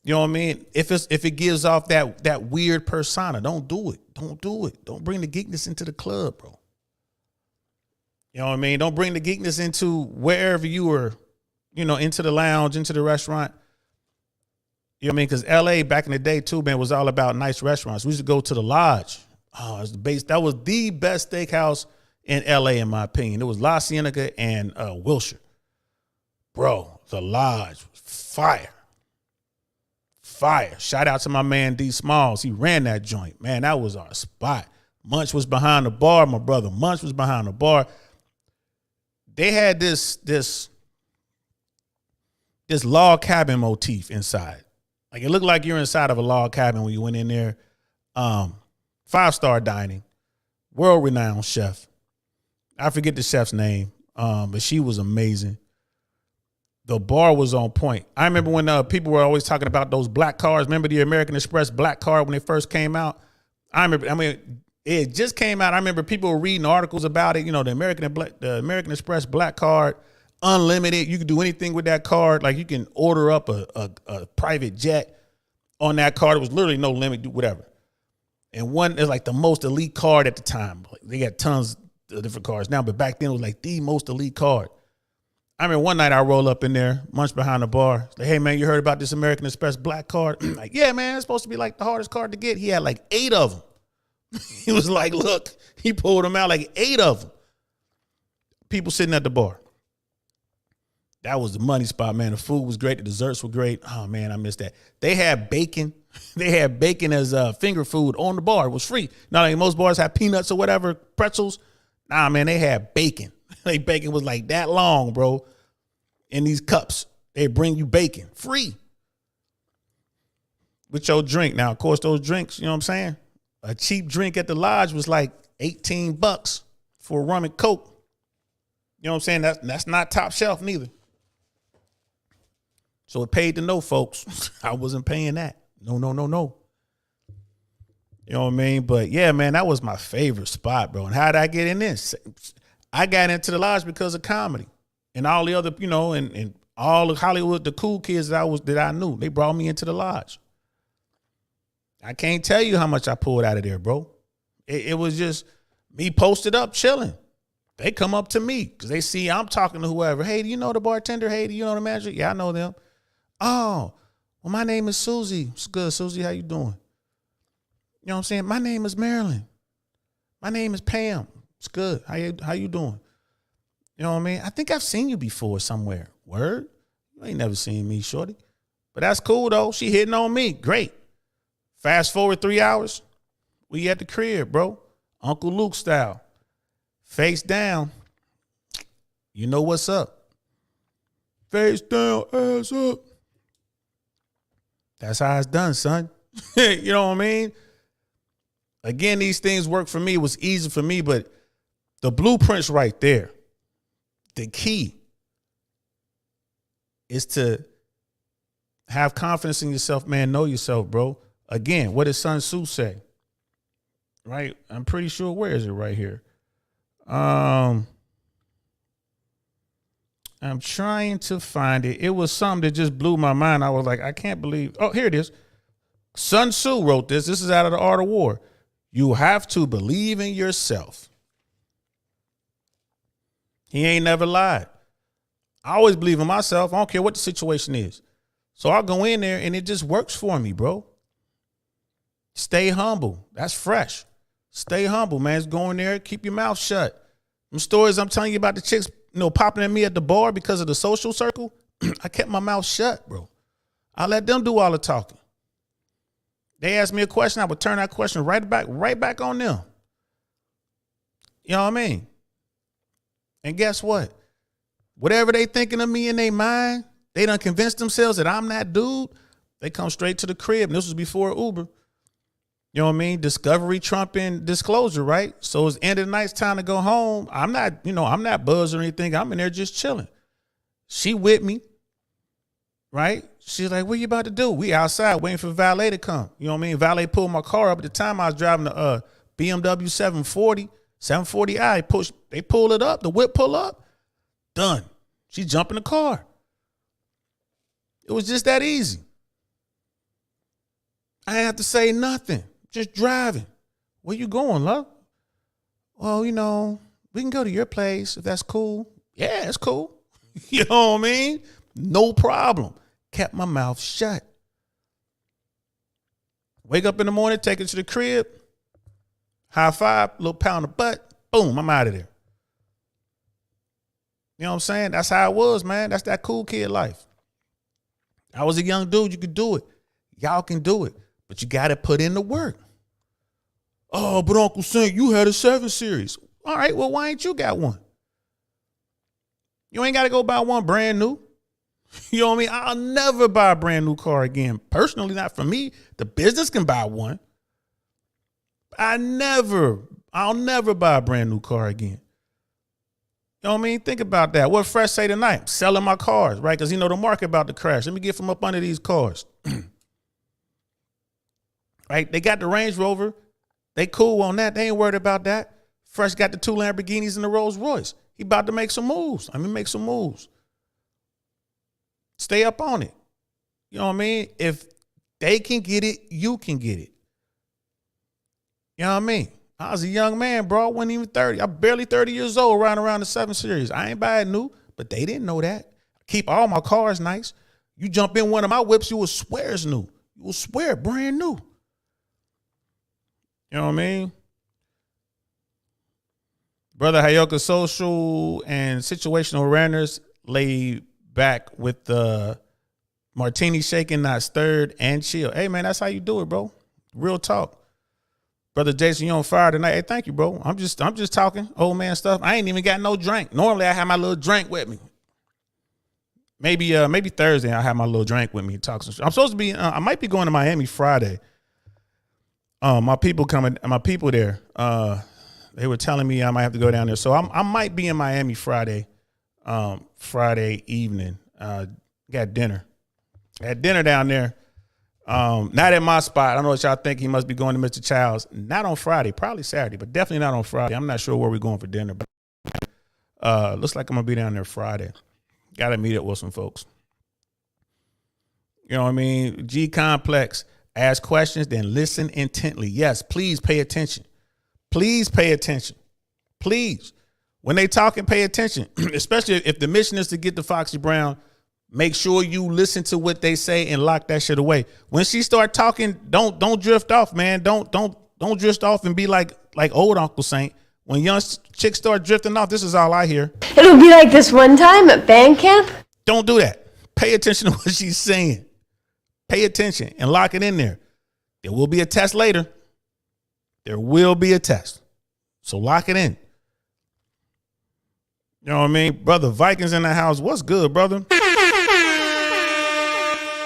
Speaker 1: You know what I mean? If it gives off that weird persona, don't do it. Don't do it. Don't bring the geekness into the club, bro. You know what I mean? Don't bring the geekness into wherever you were, into the lounge, into the restaurant. You know what I mean? Because LA back in the day too, man, was all about nice restaurants. We used to go to the Lodge. Oh, it was the base. That was the best steakhouse in LA, in my opinion. It was La Cienega and Wilshire. Bro, the Lodge was fire. Fire. Shout out to my man D Smalls. He ran that joint. Man, that was our spot. Munch was behind the bar. My brother Munch was behind the bar. They had this log cabin motif inside. Like it looked like you're inside of a log cabin when you went in there. 5-star dining, world-renowned chef. I forget the chef's name, but she was amazing. the bar was on point. I remember when people were always talking about those black cards. Remember the American Express black card when they first came out? It just came out. I remember people were reading articles about it. You know, the American Express black card, unlimited. You can do anything with that card. Like you can order up a private jet on that card. It was literally no limit, do whatever. And one is like the most elite card at the time. Like they got tons of different cards now, but back then it was like the most elite card. I remember one night I roll up in there, munch behind the bar. Like, hey man, you heard about this American Express black card? Like, yeah, man, it's supposed to be like the hardest card to get. He had like 8 of them. He was like, look, he pulled them out, like 8 of them. People sitting at the bar. That was the money spot, man. The food was great. The desserts were great. Oh man, I missed that. They had bacon. They had bacon as finger food on the bar. It was free. Not like most bars have peanuts or whatever, pretzels. Nah, man, they had bacon. Like bacon was like that long, bro. In these cups, they bring you bacon free with your drink. Now, of course, those drinks, you know what I'm saying? A cheap drink at the lodge was like $18 for a rum and coke. You know what I'm saying? That's not top shelf neither. So it paid to know, folks. I wasn't paying that. No. You know what I mean? But yeah, man, that was my favorite spot, bro. And how did I get in this? I got into the lodge because of comedy and all the other, you know, and all of Hollywood, the cool kids that I knew. They brought me into the lodge. I can't tell you how much I pulled out of there, bro. It was just me posted up, chilling. They come up to me because they see I'm talking to whoever. Hey, do you know the bartender? Hey, do you know the manager? Yeah, I know them. Oh, well, my name is Susie. It's good, Susie. How you doing? You know what I'm saying? My name is Marilyn. My name is Pam. It's good. How you doing? You know what I mean? I think I've seen you before somewhere. Word? You ain't never seen me, shorty. But that's cool, though. She hitting on me. Great. Fast forward 3 hours. We at the crib, bro. Uncle Luke style. Face down. You know what's up. Face down, ass up. That's how it's done, son. You know what I mean? Again, these things work for me. It was easy for me, but the blueprint's right there. The key is to have confidence in yourself, man. Know yourself, bro. Again, what did Sun Tzu say? Right? I'm pretty sure. Where is it right here? I'm trying to find it. It was something that just blew my mind. I was like, I can't believe. Oh, here it is. Sun Tzu wrote this. This is out of The Art of War. You have to believe in yourself. He ain't never lied. I always believe in myself. I don't care what the situation is. So I'll go in there and it just works for me, bro. Stay humble. That's fresh. Stay humble, man. Just go in there. Keep your mouth shut. Them stories I'm telling you about the chicks, you know, popping at me at the bar because of the social circle. I kept my mouth shut, bro. I let them do all the talking. They asked me a question, I would turn that question right back on them. You know what I mean? And guess what? Whatever they thinking of me in their mind, they done convinced themselves that I'm that dude. They come straight to the crib. And this was before Uber. You know what I mean? Discovery trumping disclosure, right? So it's end of the night, it's time to go home. I'm not buzzed or anything. I'm in there just chilling. She with me, right? She's like, what you about to do? We outside waiting for valet to come. You know what I mean? Valet pulled my car up. At the time I was driving the BMW 740i. They pull it up. The whip pull up. Done. She jumped in the car. It was just that easy. I didn't have to say nothing. Just driving. Where you going, love? Well, you know, we can go to your place if that's cool. Yeah, it's cool. You know what I mean? No problem. Kept my mouth shut. Wake up in the morning, take it to the crib. High five, little pound of butt. Boom, I'm out of there. You know what I'm saying? That's how it was, man. That's that cool kid life. I was a young dude. You could do it. Y'all can do it. But you got to put in the work. Oh, but Uncle Saint, you had a 7 Series. All right, well, why ain't you got one? You ain't got to go buy one brand new. You know what I mean? I'll never buy a brand new car again. Personally, not for me. The business can buy one. I'll never buy a brand new car again. You know what I mean? Think about that. What Fresh say tonight? I'm selling my cars, right? Because, the market about to crash. Let me get from up under these cars. Right? They got the Range Rover. They cool on that. They ain't worried about that. Fresh got the 2 Lamborghinis and the Rolls Royce. He about to make some moves. Make some moves. Stay up on it. You know what I mean? If they can get it, you can get it. You know what I mean? I was a young man, bro. I wasn't even 30. I'm barely 30 years old riding around the 7 Series. I ain't buying new, but they didn't know that. I keep all my cars nice. You jump in one of my whips, you will swear it's new. You will swear brand new. You know what I mean? Brother Hayoka, social and situational awareness, laid back with the martini shaken, not stirred, and chill. Hey, man, that's how you do it, bro. Real talk. Brother Jason, you on fire tonight. Hey, thank you, bro. I'm just talking old man stuff. I ain't even got no drink. Normally, I have my little drink with me. Maybe Thursday, I have my little drink with me. Talking. I'm supposed to be. I might be going to Miami Friday. My people there. They were telling me I might have to go down there, so I might be in Miami Friday. Friday evening. Got dinner. Had dinner down there. Not at my spot. I don't know what y'all think. He must be going to Mr. Child's. Not on Friday, probably Saturday, but definitely not on Friday. I'm not sure where we're going for dinner, but looks like I'm gonna be down there Friday. Got to meet up with some folks. You know what I mean? G Complex. Ask questions, then listen intently. Yes, please pay attention. Please pay attention. Please. When they talk and pay attention, especially if the mission is to get to Foxy Brown, make sure you listen to what they say and lock that shit away. When she start talking, don't drift off, man. Don't drift off and be like old Uncle Saint. When young chicks start drifting off, this is all I hear.
Speaker 4: It'll be like this one time at band camp.
Speaker 1: Don't do that. Pay attention to what she's saying. Pay attention and lock it in there. There will be a test later. There will be a test. So lock it in. You know what I mean? Brother, Vikings in the house. What's good, brother?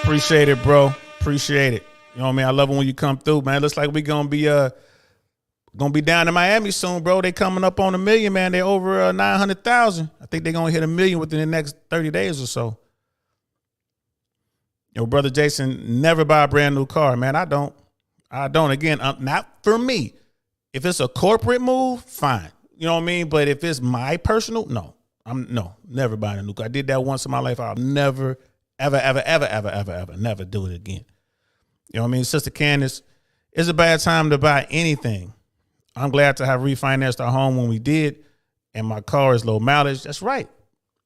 Speaker 1: Appreciate it, bro. Appreciate it. You know what I mean? I love it when you come through, man. Looks like we're gonna be down in Miami soon, bro. They coming up on 1 million, man. They're over 900,000. I think they're gonna hit 1 million within the next 30 days or so. Yo, brother Jason, never buy a brand new car, man. I don't. Again, not for me. If it's a corporate move, fine. You know what I mean? But if it's my personal, no. Never buying a new car. I did that once in my life. I'll never, ever, never do it again. You know what I mean? Sister Candace, it's a bad time to buy anything. I'm glad to have refinanced our home when we did, and my car is low mileage. That's right.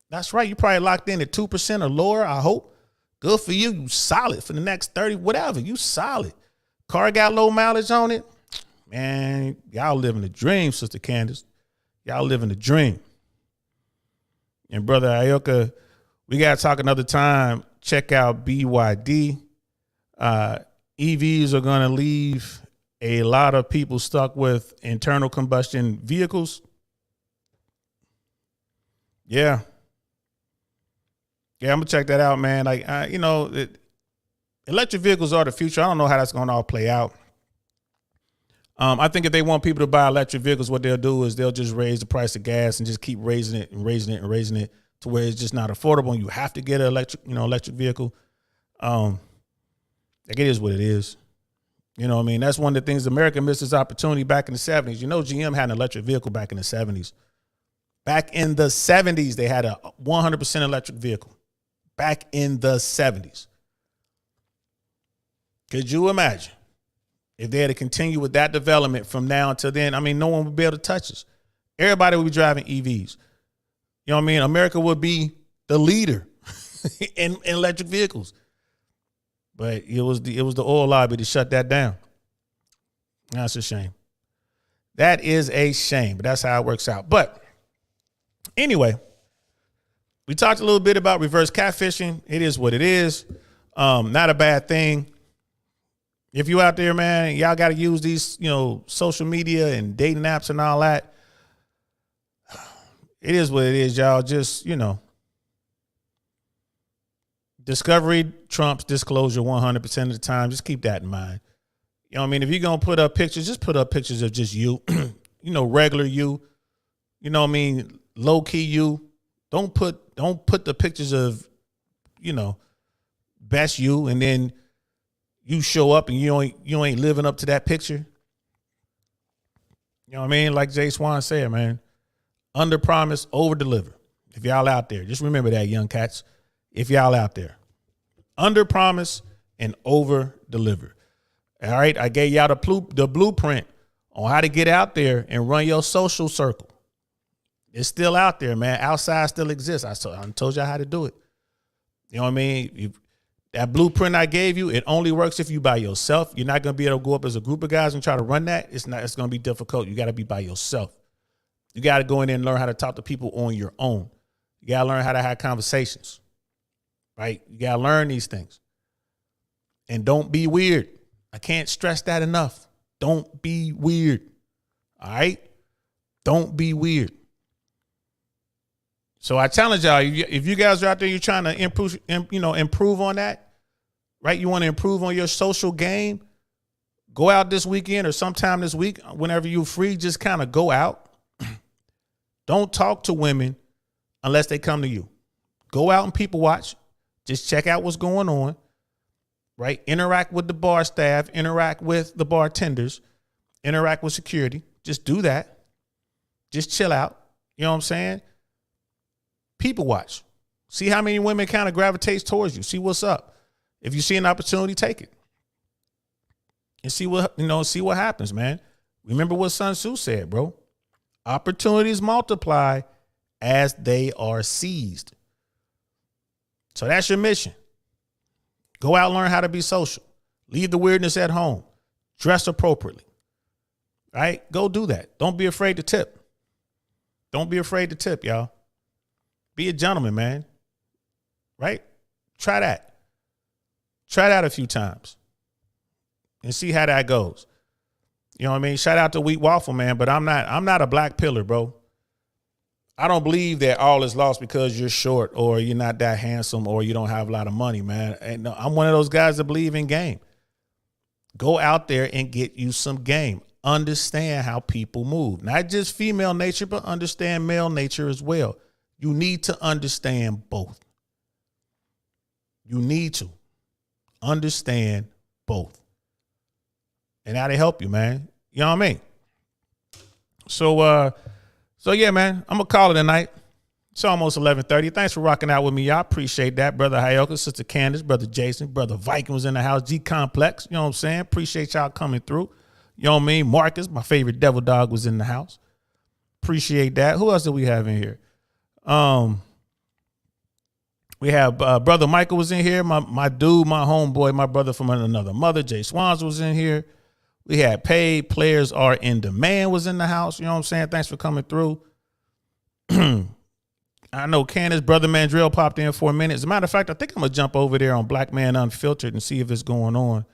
Speaker 1: You probably locked in at 2% or lower, I hope. Good for you. You solid for the next 30, whatever. You solid. Car got low mileage on it. Man, y'all living the dream, Sister Candace. Y'all living the dream. And Brother Ayoka, we got to talk another time. Check out BYD. EVs are going to leave a lot of people stuck with internal combustion vehicles. Yeah. Yeah, I'm going to check that out, man. Electric vehicles are the future. I don't know how that's going to all play out. I think if they want people to buy electric vehicles, what they'll do is they'll just raise the price of gas and just keep raising it to where it's just not affordable and you have to get an electric vehicle. It is what it is. You know what I mean? That's one of the things America missed this opportunity back in the 70s. You know, GM had an electric vehicle back in the 70s. Back in the 70s, they had a 100% electric vehicle. Back in the 70s. Could you imagine if they had to continue with that development from now until then? I mean, no one would be able to touch us. Everybody would be driving EVs. You know what I mean? America would be the leader in electric vehicles. But it was the oil lobby to shut that down. That's a shame. That is a shame, but that's how it works out. But anyway, we talked a little bit about reverse catfishing. It is what it is. Not a bad thing. If you out there, man, y'all got to use these, social media and dating apps and all that. It is what it is, y'all. Just, discovery trumps disclosure 100% of the time. Just keep that in mind. You know what I mean? If you're going to put up pictures, just put up pictures of just you, regular you. You know what I mean? low key you. Don't put the pictures of, best you, and then you show up and you ain't living up to that picture. You know what I mean? Like Jay Swan said, man, under promise, over deliver. If y'all out there, just remember that, young cats. If y'all out there, under promise and over deliver. All right. I gave y'all the blueprint on how to get out there and run your social circle. It's still out there, man. Outside still exists. I told y'all how to do it. You know what I mean? That blueprint I gave you, it only works if you by yourself. You're not going to be able to go up as a group of guys and try to run that. It's going to be difficult. You got to be by yourself. You got to go in there and learn how to talk to people on your own. You got to learn how to have conversations, right? You got to learn these things. And don't be weird. I can't stress that enough. Don't be weird. All right? Don't be weird. So I challenge y'all, if you guys are out there, you're trying to improve on that, right? You want to improve on your social game, go out this weekend or sometime this week, whenever you're free, just kind of go out. Don't talk to women unless they come to you. Go out and people watch. Just check out what's going on, right? Interact with the bar staff, interact with the bartenders, interact with security. Just do that. Just chill out. You know what I'm saying? People watch. See how many women kind of gravitates towards you. See what's up. If you see an opportunity, take it. And see what happens, man. Remember what Sun Tzu said, bro. Opportunities multiply as they are seized. So that's your mission. Go out and learn how to be social. Leave the weirdness at home. Dress appropriately. Right? Go do that. Don't be afraid to tip. Don't be afraid to tip, y'all. Be a gentleman, man. Right? Try that. Try that a few times and see how that goes. You know what I mean? Shout out to Wheat Waffle, man, but I'm not a black pillar, bro. I don't believe that all is lost because you're short or you're not that handsome or you don't have a lot of money, man. And I'm one of those guys that believe in game. Go out there and get you some game. Understand how people move. Not just female nature, but understand male nature as well. You need to understand both. You need to understand both. And that'll help you, man. You know what I mean? So yeah, man, I'm going to call it a night. It's almost 11:30. Thanks for rocking out with me, y'all. Appreciate that. Brother Hyoka, Sister Candace, Brother Jason, Brother Viking was in the house, G Complex. You know what I'm saying? Appreciate y'all coming through. You know what I mean? Marcus, my favorite devil dog, was in the house. Appreciate that. Who else do we have in here? We have Brother Michael was in here. My dude, my homeboy, my brother from another mother, Jay Swans was in here. We had Paid Players Are in Demand was in the house. You know what I'm saying? Thanks for coming through. I know Candace, Brother Mandrell popped in for a minute. As a matter of fact, I think I'm going to jump over there on Black Man Unfiltered and see if it's going on.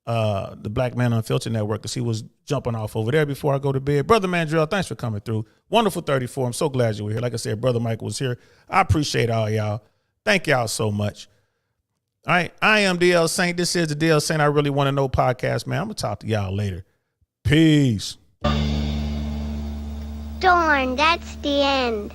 Speaker 1: The Black Man Unfiltered Network, because he was jumping off over there before I go to bed. Brother Mandrell, thanks for coming through. Wonderful 34. I'm so glad you were here. Like I said, Brother Michael was here. I appreciate all y'all. Thank y'all so much. All right. I am DL Saint. This is the DL Saint I Really Want to Know podcast, man. I'm going to talk to y'all later. Peace.
Speaker 5: Darn, that's the end.